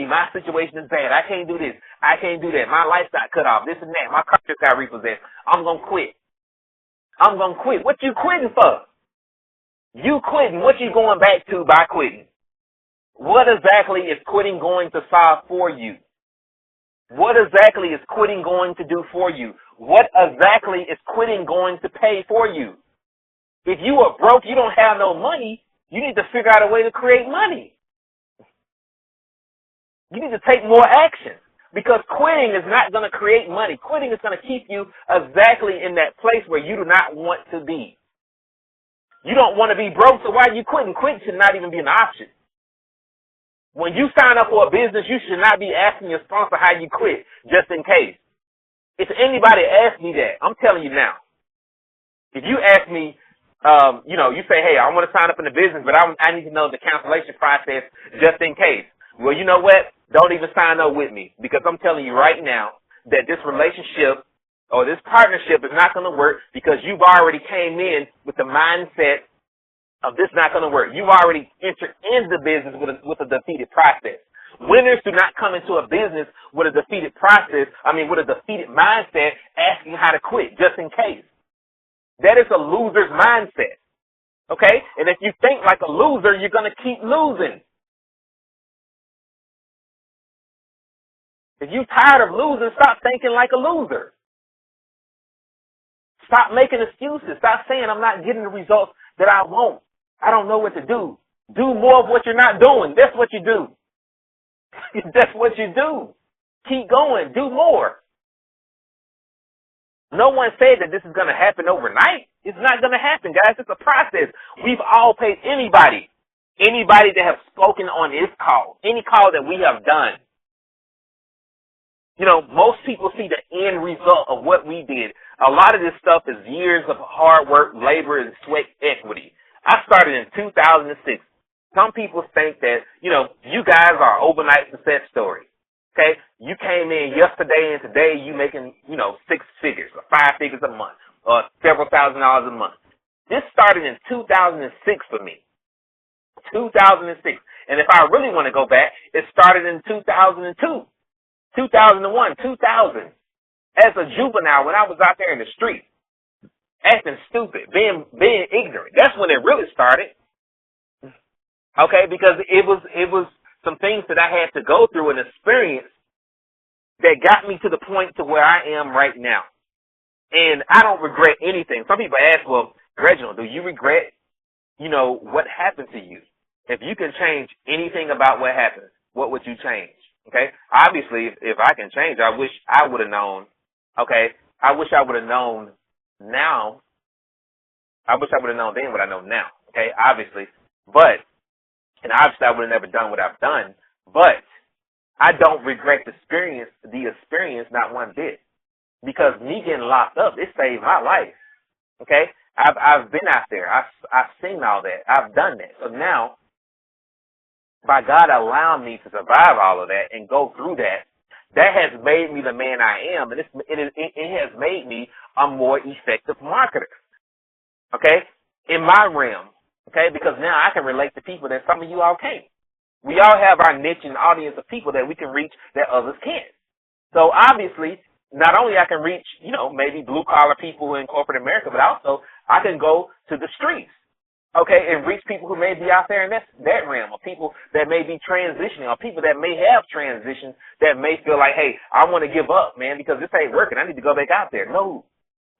My situation is bad. I can't do this. I can't do that. My life got cut off. This and that. My car just got repossessed. I'm going to quit. What you quitting for? You quitting. What you going back to by quitting? What exactly is quitting going to solve for you? What exactly is quitting going to do for you? What exactly is quitting going to pay for you? If you are broke, you don't have no money, you need to figure out a way to create money. You need to take more action because quitting is not going to create money. Quitting is going to keep you exactly in that place where you do not want to be. You don't want to be broke, so why are you quitting? Quitting should not even be an option. When you sign up for a business, you should not be asking your sponsor how you quit, just in case. If anybody asks me that, I'm telling you now, If you ask me, you say, hey, I want to sign up in the business, but I need to know the cancellation process just in case. Well, you know what? Don't even sign up with me, because I'm telling you right now that this relationship or this partnership is not going to work, because you've already came in with the mindset of this not going to work. You've already entered into the business with a defeated process. Winners do not come into a business with a defeated with a defeated mindset asking how to quit just in case. That is a loser's mindset. Okay? And if you think like a loser, you're going to keep losing. If you're tired of losing, stop thinking like a loser. Stop making excuses. Stop saying I'm not getting the results that I want. I don't know what to do. Do more of what you're not doing. That's what you do. That's what you do. Keep going. Do more. No one said that this is going to happen overnight. It's not going to happen, guys. It's a process. We've all paid anybody that have spoken on this call, any call that we have done. Most people see the end result of what we did. A lot of this stuff is years of hard work, labor, and sweat equity. I started in 2006. Some people think that, you guys are overnight success story. Okay? You came in yesterday and today you making, 6 figures or 5 figures a month or several $1,000s a month. This started in 2006 for me. 2006. And if I really want to go back, it started in 2002, 2001, 2000. As a juvenile, when I was out there in the street, acting stupid, being ignorant. That's when it really started. Okay, because it was some things that I had to go through and experience that got me to the point to where I am right now. And I don't regret anything. Some people ask, well, Reginald, do you regret, what happened to you? If you can change anything about what happened, what would you change? Okay, obviously, if I can change, I wish I would have known. Okay, I wish I would have known now. I wish I would have known then what I know now. Okay, obviously. And obviously I would have never done what I've done. But I don't regret the experience not one bit. Because me getting locked up, it saved my life. Okay, I've been out there. I've seen all that. I've done that. So now, by God allowing me to survive all of that and go through that, that has made me the man I am, and it has made me a more effective marketer. Okay, in my realm. Okay, because now I can relate to people that some of you all can't. We all have our niche and audience of people that we can reach that others can't. So obviously, not only I can reach, maybe blue collar people in corporate America, but also I can go to the streets. Okay, and reach people who may be out there in that realm, or people that may be transitioning, or people that may have transitions that may feel like, hey, I want to give up, man, because this ain't working. I need to go back out there. No,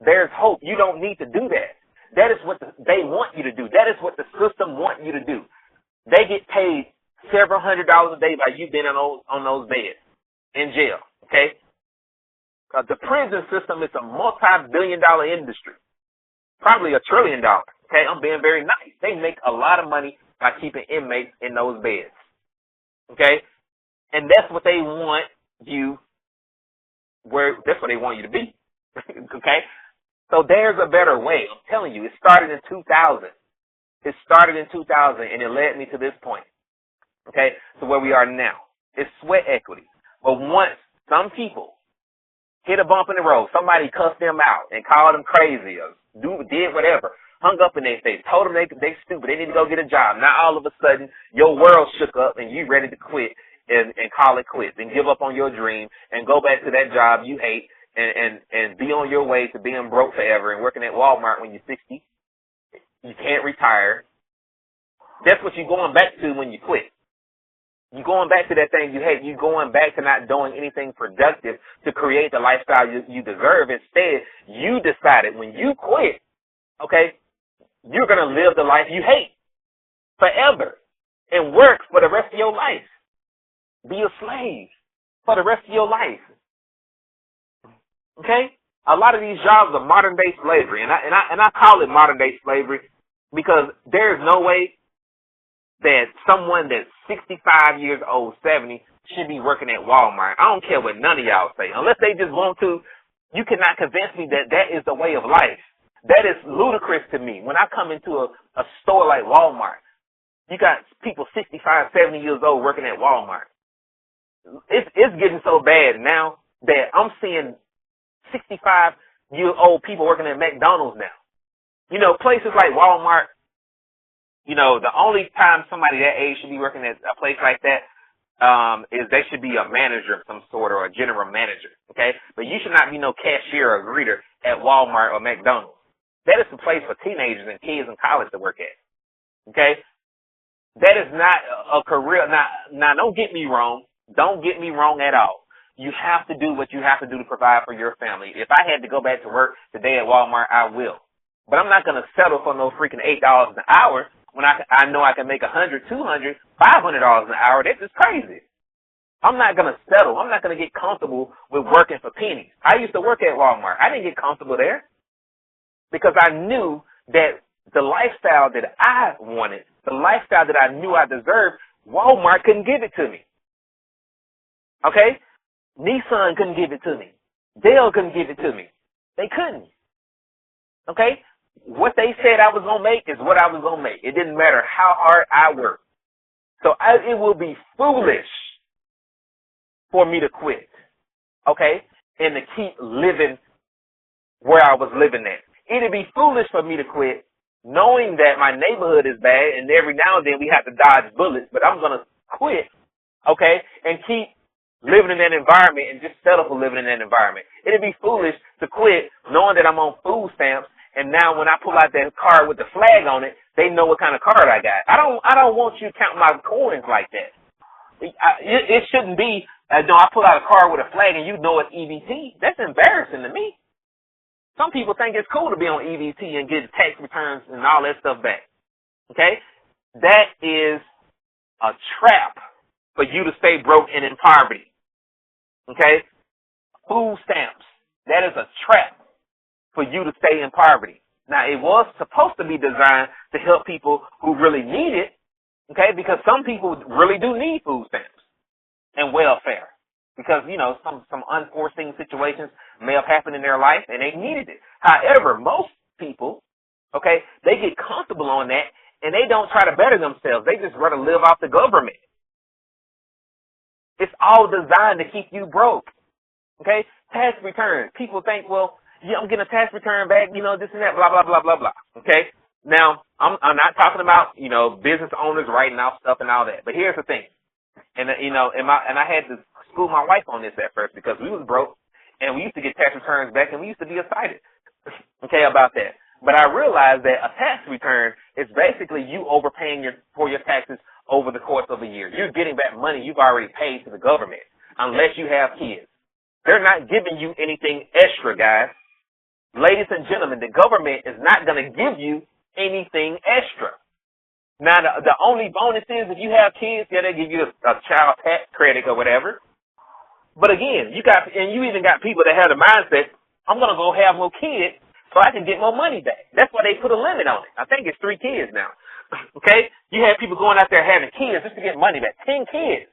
there's hope. You don't need to do that. That is what they want you to do. That is what the system wants you to do. They get paid several $100s a day by you being on those beds in jail. Okay, the prison system is a multi-billion-dollar industry, probably $1 trillion. Okay, I'm being very nice. They make a lot of money by keeping inmates in those beds. Okay, and that's what they want you. That's what they want you to be. Okay. So there's a better way. I'm telling you, it started in 2000. It started in 2000, and it led me to this point, okay, to where we are now. It's sweat equity. But once some people hit a bump in the road, somebody cussed them out and called them crazy or did whatever, hung up in their face, told them they stupid, they need to go get a job. Now all of a sudden, your world shook up and you ready to quit and call it quits and give up on your dream and go back to that job you hate. And be on your way to being broke forever and working at Walmart when you're 60. You can't retire. That's what you're going back to when you quit. You're going back to that thing you hate. You're going back to not doing anything productive to create the lifestyle you deserve. Instead, you decided when you quit, okay, you're going to live the life you hate forever and work for the rest of your life. Be a slave for the rest of your life. Okay? A lot of these jobs are modern day slavery, and I call it modern day slavery because there is no way that someone that's 65 years old, 70, should be working at Walmart. I don't care what none of y'all say. Unless they just want to, you cannot convince me that that is the way of life. That is ludicrous to me. When I come into a store like Walmart, you got people 65, 70 years old working at Walmart. It's getting so bad now that I'm seeing 65-year-old people working at McDonald's now. You know, places like Walmart, you know, the only time somebody that age should be working at a place like that is they should be a manager of some sort or a general manager, okay? But you should not be no cashier or greeter at Walmart or McDonald's. That is the place for teenagers and kids in college to work at, okay? That is not a career. Now, don't get me wrong. Don't get me wrong at all. You have to do what you have to do to provide for your family. If I had to go back to work today at Walmart, I will. But I'm not going to settle for no freaking $8 an hour when I know I can make $100, $200, $500 an hour. That's just crazy. I'm not going to settle. I'm not going to get comfortable with working for pennies. I used to work at Walmart. I didn't get comfortable there because I knew that the lifestyle that I wanted, the lifestyle that I knew I deserved, Walmart couldn't give it to me. Okay? Nissan couldn't give it to me. Dell couldn't give it to me. They couldn't. Okay? What they said I was going to make is what I was going to make. It didn't matter how hard I worked. So it will be foolish for me to quit. Okay? And to keep living where I was living at. It'd be foolish for me to quit knowing that my neighborhood is bad and every now and then we have to dodge bullets, but I'm going to quit, okay, and keep living in that environment and just settle for living in that environment. It'd be foolish to quit knowing that I'm on food stamps and now when I pull out that card with the flag on it, they know what kind of card I got. I don't want you counting my coins like that. It shouldn't be, no, I pull out a card with a flag and you know it's EBT. That's embarrassing to me. Some people think it's cool to be on EBT and get tax returns and all that stuff back. Okay? That is a trap for you to stay broke and in poverty. Okay? Food stamps. That is a trap for you to stay in poverty. Now, it was supposed to be designed to help people who really need it. Okay? Because some people really do need food stamps and welfare. Because, you know, some unforeseen situations may have happened in their life and they needed it. However, most people, okay, they get comfortable on that and they don't try to better themselves. They just rather live off the government. It's all designed to keep you broke. Okay? Tax returns. People think, well, yeah, I'm getting a tax return back, you know, this and that, blah, blah, blah, blah, blah. Okay? Now, I'm not talking about, you know, business owners writing off stuff and all that. But here's the thing. And, you know, and I had to school my wife on this at first because we was broke and we used to get tax returns back and we used to be excited, okay, about that. But I realized that a tax return is basically you overpaying for your taxes over the course of a year. You're getting back money you've already paid to the government unless you have kids. They're not giving you anything extra, guys. Ladies and gentlemen, the government is not going to give you anything extra. Now, the only bonus is if you have kids, yeah, they give you a child tax credit or whatever. But again, you even got people that have the mindset, I'm going to go have more kids so I can get more money back. That's why they put a limit on it. I think it's 3 kids now. Okay? You have people going out there having kids just to get money back. 10 kids.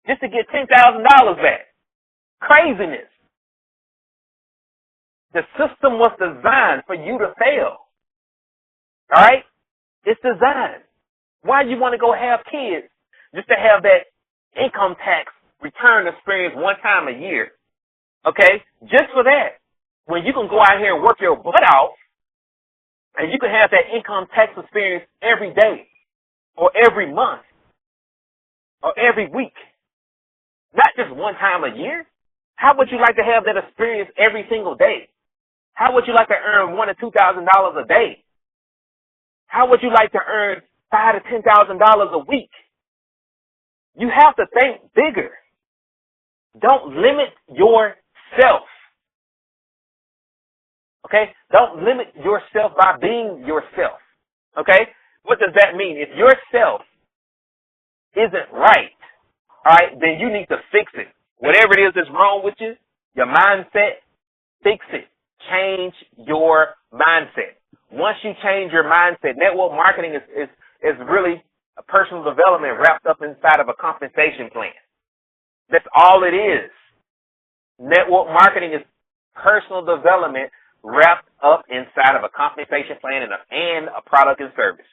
Just to get $10,000 back. Craziness. The system was designed for you to fail. All right? It's designed. Why you want to go have kids just to have that income tax return experience one time a year? Okay? Just for that. When you can go out here and work your butt out and you can have that income tax experience every day or every month or every week. Not just one time a year. How would you like to have that experience every single day? How would you like to earn $1,000 to $2,000 a day? How would you like to earn $5,000 to $10,000 a week? You have to think bigger. Don't limit yourself. Okay? Don't limit yourself by being yourself. Okay? What does that mean? If yourself isn't right, all right, then you need to fix it. Whatever it is that's wrong with you, your mindset, fix it. Change your mindset. Once you change your mindset, network marketing is really a personal development wrapped up inside of a compensation plan. That's all it is. Network marketing is personal development wrapped up inside of a compensation plan and a product and service.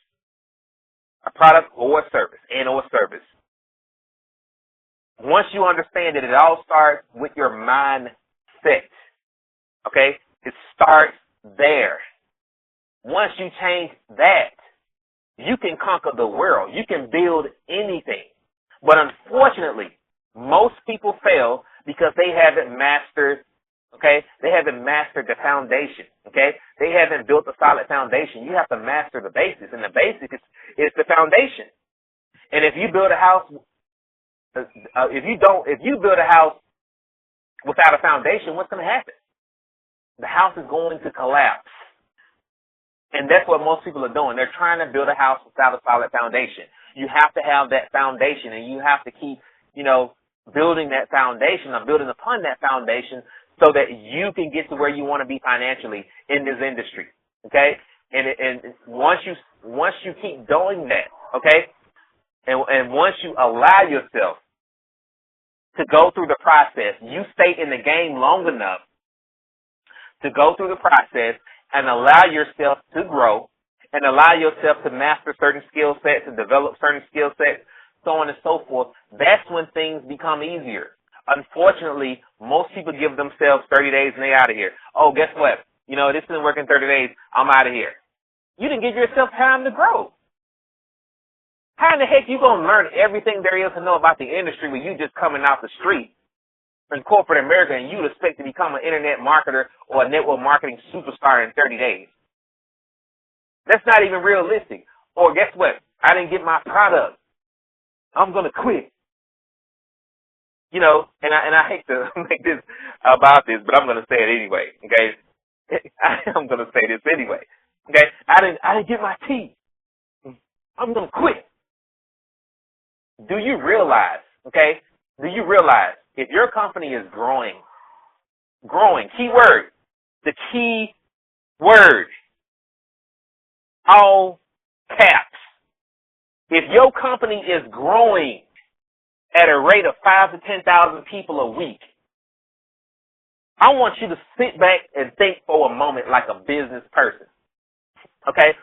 A product or a service, and/or service. Once you understand that it all starts with your mindset, okay? It starts there. Once you change that, you can conquer the world. You can build anything. But unfortunately, most people fail because they haven't mastered, okay? They haven't mastered the foundation, okay? They haven't built a solid foundation. You have to master the basics, and the basic is the foundation. And if you build a house, if you build a house without a foundation, what's going to happen? The house is going to collapse. And that's what most people are doing. They're trying to build a house without a solid foundation. You have to have that foundation, and you have to keep, building that foundation or building upon that foundation so that you can get to where you want to be financially in this industry. Okay? And once you keep doing that, okay? And once you allow yourself to go through the process, you stay in the game long enough to go through the process and allow yourself to grow and allow yourself to master certain skill sets and develop certain skill sets, so on and so forth, that's when things become easier. Unfortunately, most people give themselves 30 days and they're out of here. Oh, guess what? This isn't working 30 days. I'm out of here. You didn't give yourself time to grow. How in the heck you going to learn everything there is to know about the industry when you just coming out the street in corporate America and you expect to become an internet marketer or a network marketing superstar in 30 days? That's not even realistic. Or guess what? I didn't get my product. I'm going to quit. And I hate to make this about this, but I'm going to say it anyway, okay? I'm going to say this anyway, okay? I didn't get my tea. I'm going to quit. Do you realize, if your company is growing, key word, the key word, all caps, if your company is growing at a rate of 5,000 to 10,000 people a week, I want you to sit back and think for a moment like a business person, okay?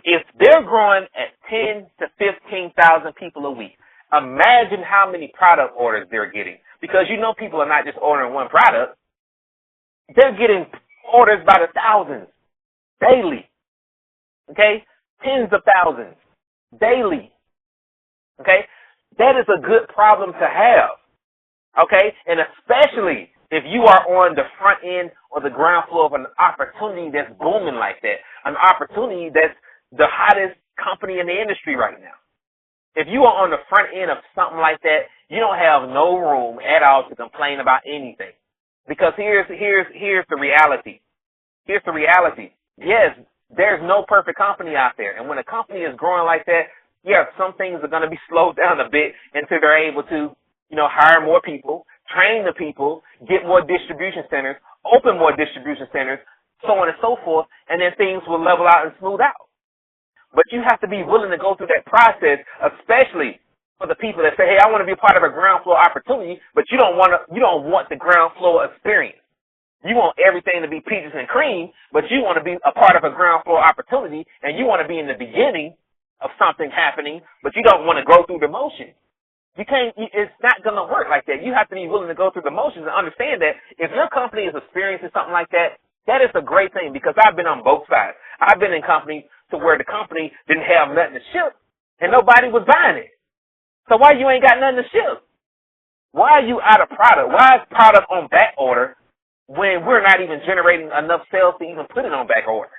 If they're growing at 10 to 15,000 people a week, imagine how many product orders they're getting. Because people are not just ordering one product. They're getting orders by the thousands daily. Okay? Tens of thousands daily. Okay? That is a good problem to have. Okay? And especially if you are on the front end or the ground floor of an opportunity that's booming like that, an opportunity that's the hottest company in the industry right now. If you are on the front end of something like that, you don't have no room at all to complain about anything. Because here's the reality. Here's the reality. Yes, there's no perfect company out there. And when a company is growing like that, yeah, some things are going to be slowed down a bit until they're able to, hire more people, train the people, get more distribution centers, open more distribution centers, so on and so forth, and then things will level out and smooth out. But you have to be willing to go through that process, especially for the people that say, hey, I want to be a part of a ground floor opportunity, but you don't want the ground floor experience. You want everything to be peaches and cream, but you want to be a part of a ground floor opportunity, and you want to be in the beginning of something happening, but you don't want to go through the motions. It's not going to work like that. You have to be willing to go through the motions and understand that if your company is experiencing something like that, that is a great thing, because I've been on both sides. I've been in companies to where the company didn't have nothing to ship and nobody was buying it. So why you ain't got nothing to ship? Why are you out of product? Why is product on back order when we're not even generating enough sales to even put it on back order?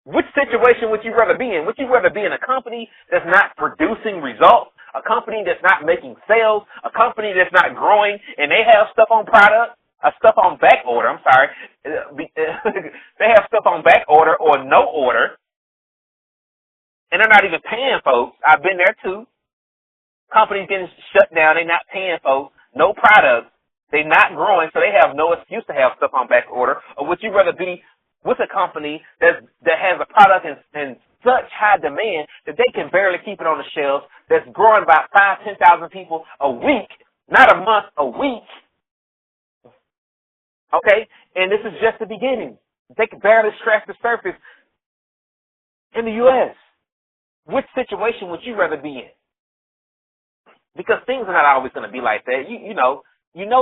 Which situation would you rather be in? Would you rather be in a company that's not producing results, a company that's not making sales, a company that's not growing, and they have stuff on product? Stuff on back order, I'm sorry. They have stuff on back order or no order, and they're not even paying folks. I've been there too. Companies getting shut down, they're not paying folks, no products, they're not growing, so they have no excuse to have stuff on back order. Or would you rather be with a company that has a product in such high demand that they can barely keep it on the shelves, that's growing by 5,000 to 10,000 people a week, not a month, a week? Okay, and this is just the beginning. They can barely scratch the surface in the U.S. Which situation would you rather be in? Because things are not always going to be like that. You know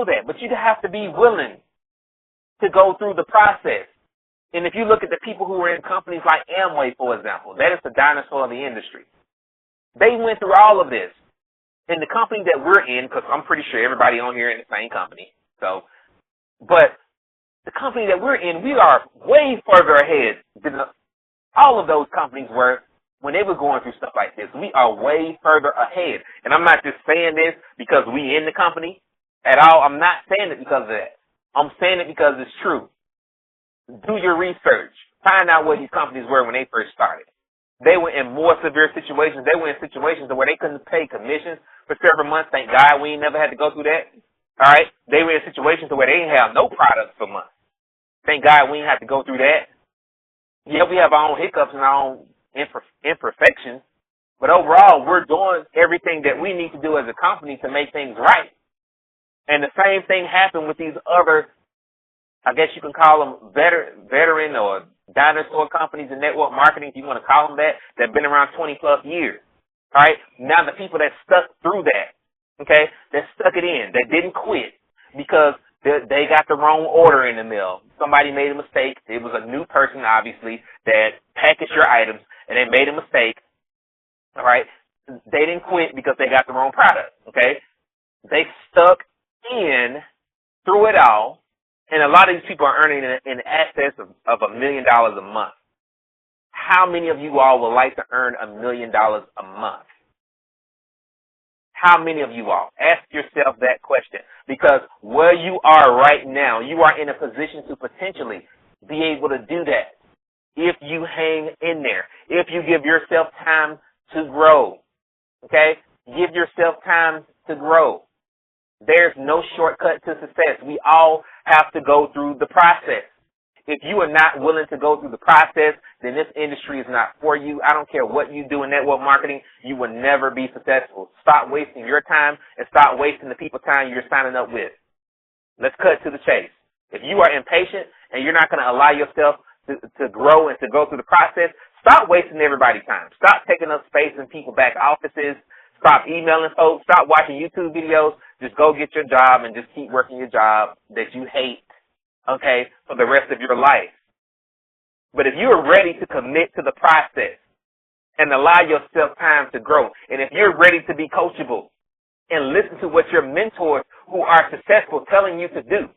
that. But you have to be willing to go through the process. And if you look at the people who are in companies like Amway, for example, that is the dinosaur of the industry. They went through all of this. In the company that we're in, because I'm pretty sure everybody on here in the same company. But the company that we're in, we are way further ahead than all of those companies were when they were going through stuff like this. We are way further ahead. And I'm not just saying this because we in the company at all. I'm not saying it because of that. I'm saying it because it's true. Do your research. Find out where these companies were when they first started. They were in more severe situations. They were in situations where they couldn't pay commissions for several months. Thank God we ain't never had to go through that. All right? They were in situations where they didn't have no products for months. Thank God we ain't have to go through that. Yeah, we have our own hiccups and our own imperfections. But overall, we're doing everything that we need to do as a company to make things right. And the same thing happened with these other, I guess you can call them veteran or dinosaur companies in network marketing, if you want to call them that have been around 20 plus years. All right. Now the people that stuck through that, okay, that stuck it in, that didn't quit because they got the wrong order in the mail. Somebody made a mistake. It was a new person, obviously, that packaged your items and they made a mistake. All right. They didn't quit because they got the wrong product. Okay. They stuck in through it all. And a lot of these people are earning in excess of $1 million a month. How many of you all would like to earn $1 million a month? How many of you all? Ask yourself that question. Because where you are right now, you are in a position to potentially be able to do that if you hang in there, if you give yourself time to grow. Okay? Give yourself time to grow. There's no shortcut to success. We all have to go through the process. If you are not willing to go through the process, then this industry is not for you. I don't care what you do in network marketing, you will never be successful. Stop wasting your time and stop wasting the people's time you're signing up with. Let's cut to the chase. If you are impatient and you're not going to allow yourself to grow and to go through the process, stop wasting everybody's time. Stop taking up space in people's back offices. Stop emailing folks. Stop watching YouTube videos. Just go get your job and just keep working your job that you hate, okay, for the rest of your life. But if you are ready to commit to the process and allow yourself time to grow, and if you're ready to be coachable and listen to what your mentors who are successful telling you to do,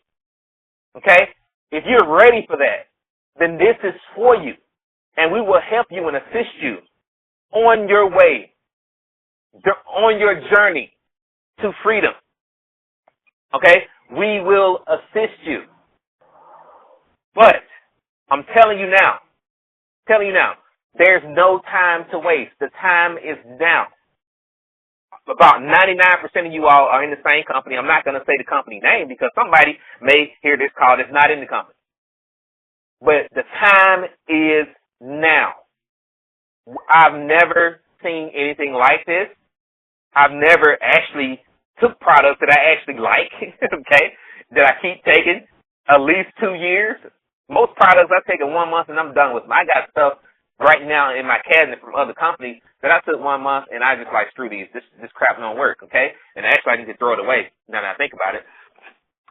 okay, if you're ready for that, then this is for you. And we will help you and assist you on your way, on your journey to freedom. Okay? We will assist you. But I'm telling you now, there's no time to waste. The time is now. About 99% of you all are in the same company. I'm not going to say the company name because somebody may hear this call that's not in the company. But the time is now. I've never seen anything like this. I've never actually took products that I actually like, okay, that I keep taking at least 2 years. Most products I take in 1 month and I'm done with them. I got stuff right now in my cabinet from other companies that I took 1 month and I just like, screw these. This crap don't work, okay? And actually I need to throw it away now that I think about it.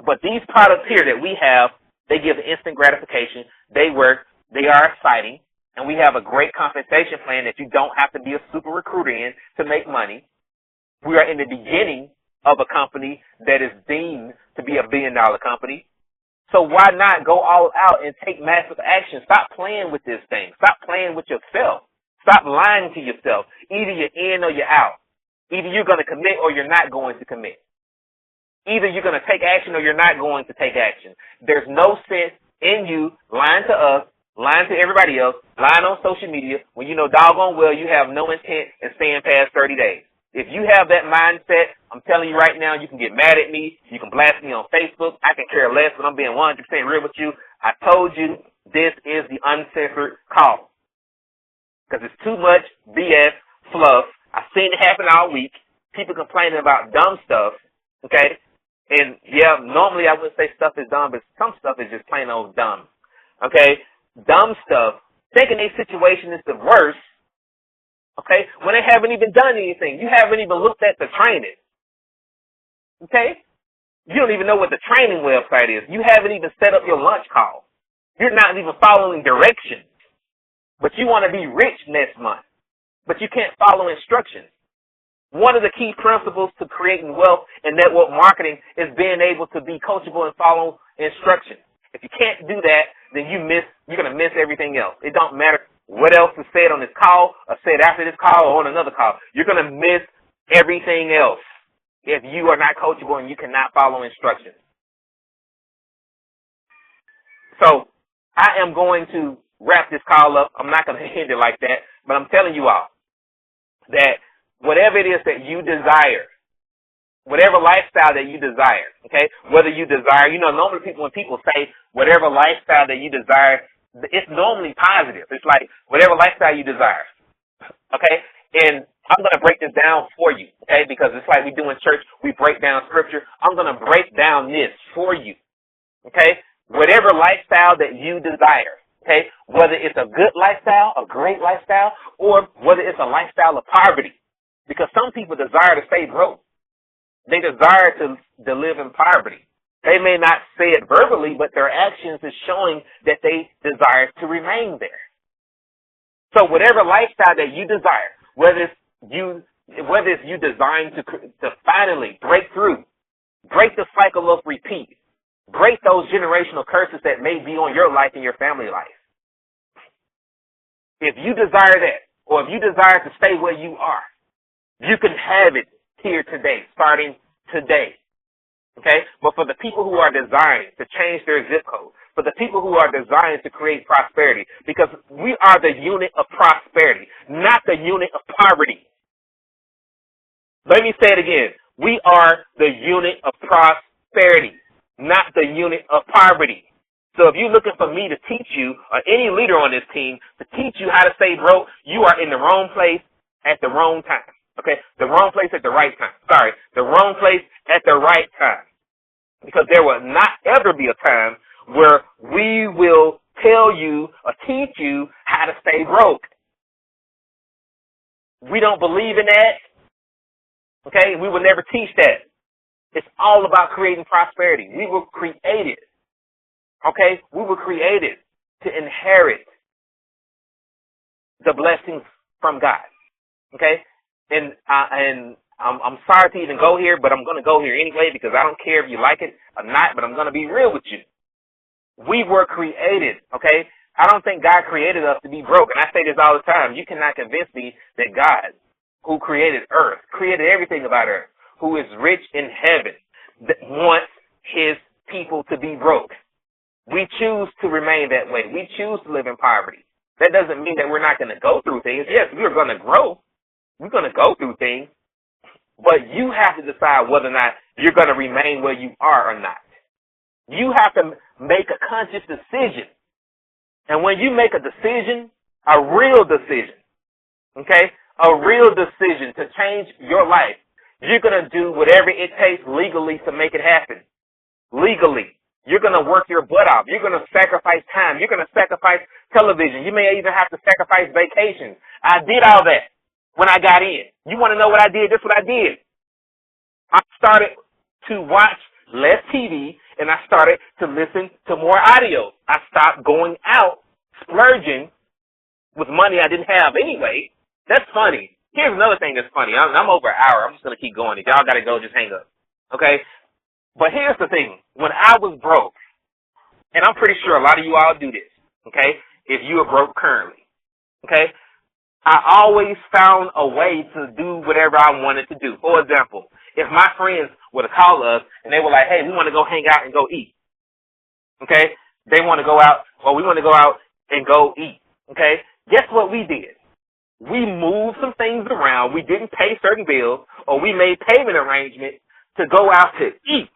But these products here that we have, they give instant gratification. They work. They are exciting. And we have a great compensation plan that you don't have to be a super recruiter in to make money. We are in the beginning of a company that is deemed to be $1 billion company. So why not go all out and take massive action? Stop playing with this thing. Stop playing with yourself. Stop lying to yourself. Either you're in or you're out. Either you're going to commit or you're not going to commit. Either you're going to take action or you're not going to take action. There's no sense in you lying to us, lying to everybody else, lying on social media when you know doggone well you have no intent in staying past 30 days. If you have that mindset, I'm telling you right now, you can get mad at me. You can blast me on Facebook. I can care less, but I'm being 100% real with you. I told you this is the uncensored call because it's too much BS fluff. I've seen it happen all week. People complaining about dumb stuff, okay? And, yeah, normally I wouldn't say stuff is dumb, but some stuff is just plain old dumb, okay, dumb stuff, thinking their situation is the worst, okay, when they haven't even done anything. You haven't even looked at the training, okay? You don't even know what the training website is. You haven't even set up your lunch call. You're not even following directions. But you want to be rich next month, but you can't follow instructions. One of the key principles to creating wealth and network marketing is being able to be coachable and follow instructions. If you can't do that, then you're going to miss everything else. It don't matter what else is said on this call or said after this call or on another call. You're going to miss everything else if you are not coachable and you cannot follow instructions. So I am going to wrap this call up. I'm not going to end it like that, but I'm telling you all that whatever it is that you desire, whatever lifestyle that you desire, okay, whether you desire, normally when people say whatever lifestyle that you desire, it's normally positive. It's like whatever lifestyle you desire, okay, and I'm going to break this down for you, okay, because it's like we do in church. We break down scripture. I'm going to break down this for you, okay, whatever lifestyle that you desire. Okay, whether it's a good lifestyle, a great lifestyle, or whether it's a lifestyle of poverty. Because some people desire to stay broke. They desire to live in poverty. They may not say it verbally, but their actions is showing that they desire to remain there. So whatever lifestyle that you desire, whether it's you designed to finally break through, break the cycle of repeat, break those generational curses that may be on your life and your family life. If you desire that, or if you desire to stay where you are, you can have it here today, starting today. Okay? But for the people who are desiring to change their zip code, for the people who are desiring to create prosperity, because we are the unit of prosperity, not the unit of poverty. Let me say it again. We are the unit of prosperity, not the unit of poverty. So if you're looking for me to teach you, or any leader on this team, to teach you how to stay broke, you are in the wrong place at the wrong time. Okay? The wrong place at the right time. Sorry. The wrong place at the right time. Because there will not ever be a time where we will tell you or teach you how to stay broke. We don't believe in that. Okay? We will never teach that. It's all about creating prosperity. We were created. Okay? We were created to inherit the blessings from God. Okay? And I'm sorry to even go here, but I'm going to go here anyway because I don't care if you like it or not, but I'm going to be real with you. We were created, okay? I don't think God created us to be broke. And I say this all the time. You cannot convince me that God, who created earth, created everything about earth, who is rich in heaven, that wants his people to be broke. We choose to remain that way. We choose to live in poverty. That doesn't mean that we're not going to go through things. Yes, we're going to grow. We're going to go through things. But you have to decide whether or not you're going to remain where you are or not. You have to make a conscious decision. And when you make a decision, a real decision, okay, a real decision to change your life, you're going to do whatever it takes legally to make it happen. Legally. You're going to work your butt off. You're going to sacrifice time. You're going to sacrifice television. You may even have to sacrifice vacations. I did all that when I got in. You want to know what I did? That's what I did. I started to watch less TV, and I started to listen to more audio. I stopped going out, splurging with money I didn't have anyway. That's funny. Here's another thing that's funny. I'm over an hour. I'm just going to keep going. If y'all got to go, just hang up. Okay? But here's the thing. When I was broke, and I'm pretty sure a lot of you all do this, okay, if you are broke currently, okay, I always found a way to do whatever I wanted to do. For example, if my friends were to call us and they were like, hey, we want to go hang out and go eat, okay, they want to go out, or we want to go out and go eat, okay, guess what we did? We moved some things around. We didn't pay certain bills, or we made payment arrangements to go out to eat,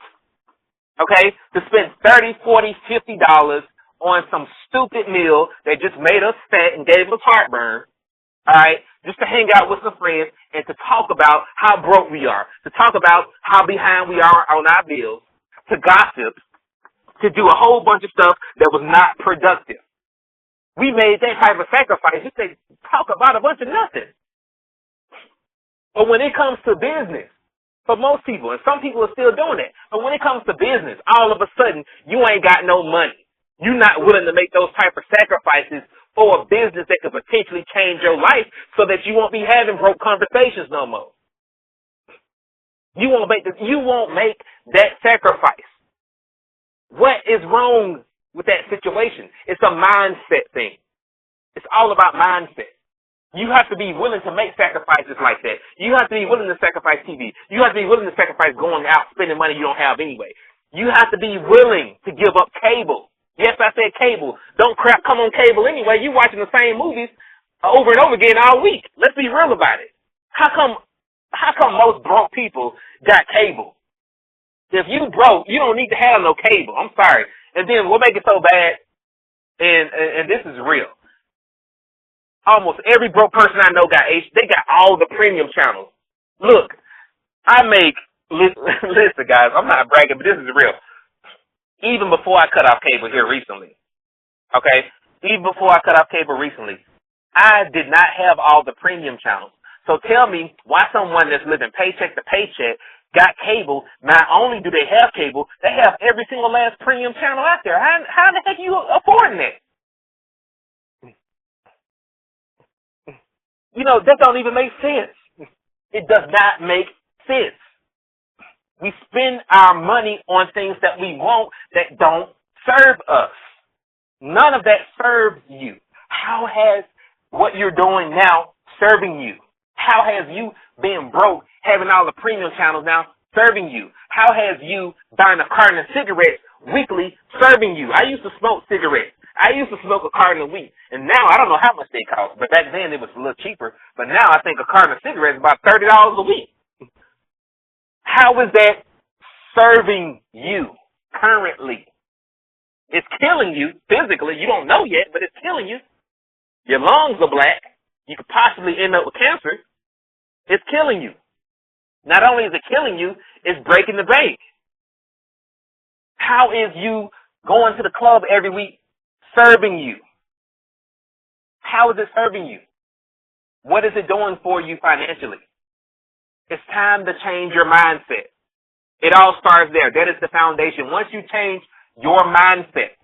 okay, to spend $30, $40, $50 on some stupid meal that just made us fat and gave us heartburn, all right, just to hang out with some friends and to talk about how broke we are, to talk about how behind we are on our bills, to gossip, to do a whole bunch of stuff that was not productive. We made that type of sacrifice. You say, talk about a bunch of nothing. But when it comes to business, for most people, and some people are still doing it, but when it comes to business, all of a sudden, you ain't got no money. You're not willing to make those type of sacrifices for a business that could potentially change your life so that you won't be having broke conversations no more. You won't make that sacrifice. What is wrong with that situation? It's a mindset thing. It's all about mindset. You have to be willing to make sacrifices like that. You have to be willing to sacrifice TV. You have to be willing to sacrifice going out, spending money you don't have anyway. You have to be willing to give up cable. Yes, I said cable. Don't come on cable anyway. You watching the same movies over and over again all week. Let's be real about it. How come most broke people got cable? If you broke, you don't need to have no cable. I'm sorry. And then what make it so bad, and this is real. Almost every broke person I know they got all the premium channels. Look, listen guys, I'm not bragging, but this is real. Even before I cut off cable here recently, okay? Even before I cut off cable recently, I did not have all the premium channels. So tell me why someone that's living paycheck to paycheck got cable. Not only do they have cable, they have every single last premium channel out there. How the heck are you affording that? You know, that don't even make sense. It does not make sense. We spend our money on things that we want that don't serve us. None of that serves you. How has what you're doing now serving you? How has you being broke, having all the premium channels now serving you? How has you buying a carton of cigarettes weekly serving you? I used to smoke cigarettes. I used to smoke a carton a week, and now I don't know how much they cost, but back then it was a little cheaper. But now I think a carton of cigarettes is about $30 a week. How is that serving you currently? It's killing you physically. You don't know yet, but it's killing you. Your lungs are black. You could possibly end up with cancer. It's killing you. Not only is it killing you, it's breaking the bank. How is you going to the club every week serving you? How is it serving you? What is it doing for you financially? It's time to change your mindset. It all starts there. That is the foundation. Once you change your mindset,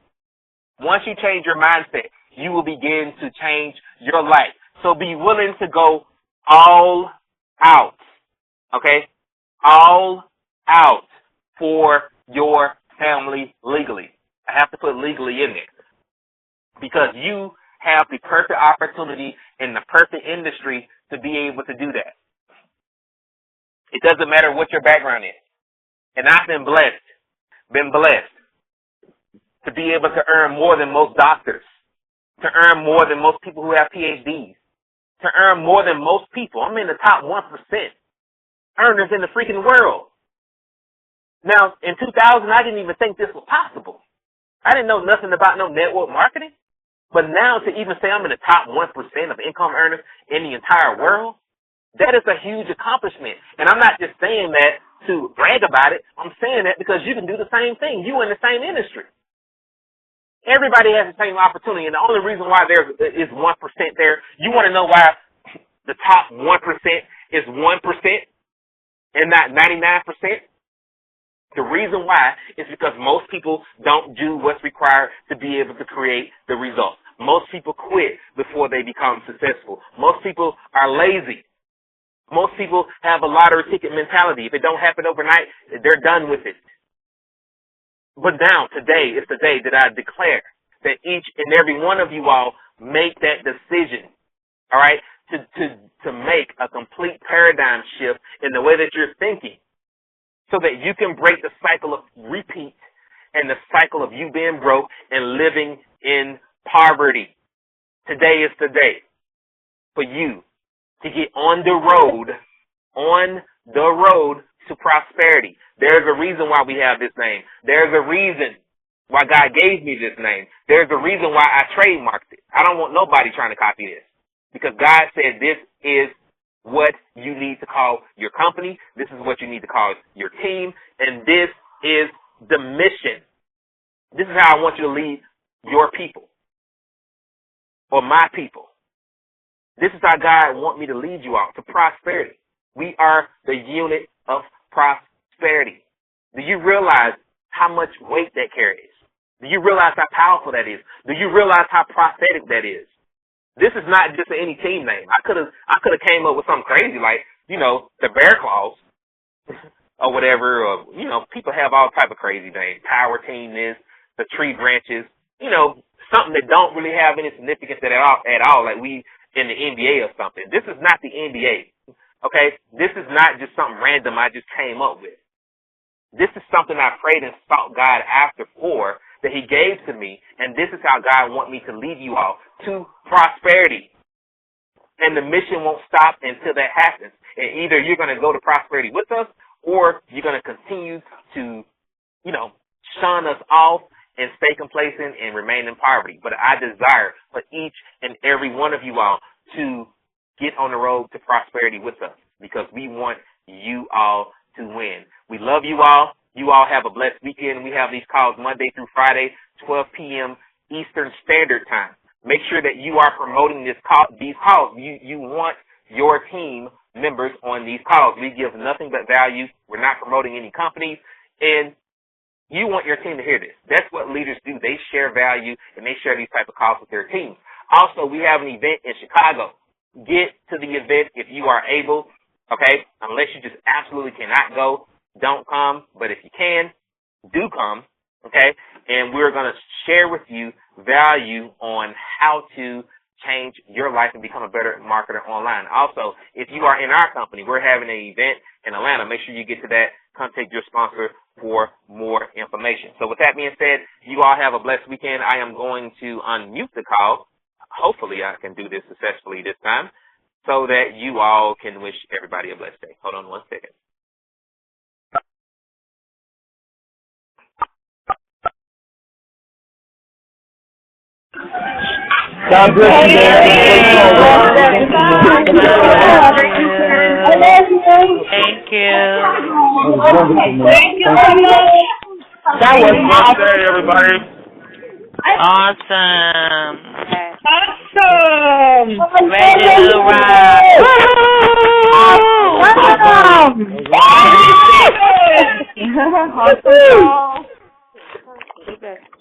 you will begin to change your life. So be willing to go all out. Okay? All out for your family legally. I have to put legally in there. Because you have the perfect opportunity in the perfect industry to be able to do that. It doesn't matter what your background is. And I've been blessed to be able to earn more than most doctors, to earn more than most people who have PhDs, to earn more than most people. I'm in the top 1% earners in the freaking world. Now, in 2000, I didn't even think this was possible. I didn't know nothing about no network marketing. But now to even say I'm in the top 1% of income earners in the entire world, that is a huge accomplishment. And I'm not just saying that to brag about it. I'm saying that because you can do the same thing. You in the same industry. Everybody has the same opportunity. And the only reason why there is 1% there, you want to know why the top 1% is 1% and not 99%? The reason why is because most people don't do what's required to be able to create the results. Most people quit before they become successful. Most people are lazy. Most people have a lottery ticket mentality. If it don't happen overnight, they're done with it. But now, today, is the day that I declare that each and every one of you all make that decision, all right, to make a complete paradigm shift in the way that you're thinking, so that you can break the cycle of repeat and the cycle of you being broke and living in poverty. Today is the day for you to get on the road to prosperity. There's a reason why we have this name. There's a reason why God gave me this name. There's a reason why I trademarked it. I don't want nobody trying to copy this, because God said this is what you need to call your company. This is what you need to call your team. And this is the mission. This is how I want you to lead your people or my people. This is how God wants me to lead you all to prosperity. We are the unit of prosperity. Do you realize how much weight that carries? Do you realize how powerful that is? Do you realize how prophetic that is? This is not just any team name. I could have came up with something crazy like, the Bear Claws or whatever, or, people have all type of crazy names. Power Team this, the Tree Branches, something that don't really have any significance at all, like we in the NBA or something. This is not the NBA, okay? This is not just something random I just came up with. This is something I prayed and sought God after for that he gave to me, and this is how God wants me to lead you all to prosperity. And the mission won't stop until that happens. And either you're going to go to prosperity with us, or you're going to continue to, shun us off and stay complacent and remain in poverty. But I desire for each and every one of you all to get on the road to prosperity with us, because we want you all to win. We love you all. You all have a blessed weekend. We have these calls Monday through Friday, 12 p.m. Eastern Standard Time. Make sure that you are promoting these calls. You want your team members on these calls. We give nothing but value. We're not promoting any companies. And you want your team to hear this. That's what leaders do. They share value, and they share these type of calls with their teams. Also, we have an event in Chicago. Get to the event if you are able, okay? Unless you just absolutely cannot go, don't come. But if you can, do come, okay? And we're going to share with you value on how to change your life and become a better marketer online. Also, if you are in our company, we're having an event in Atlanta. Make sure you get to that. Contact your sponsor for more information. So with that being said, you all have a blessed weekend. I am going to unmute the call. Hopefully I can do this successfully this time so that you all can wish everybody a blessed day. Hold on one second. God bless you. Thank you. Thank you so much. That was awesome. Day, everybody. Awesome. Awesome. Reginald Rock. Awesome. Awesome.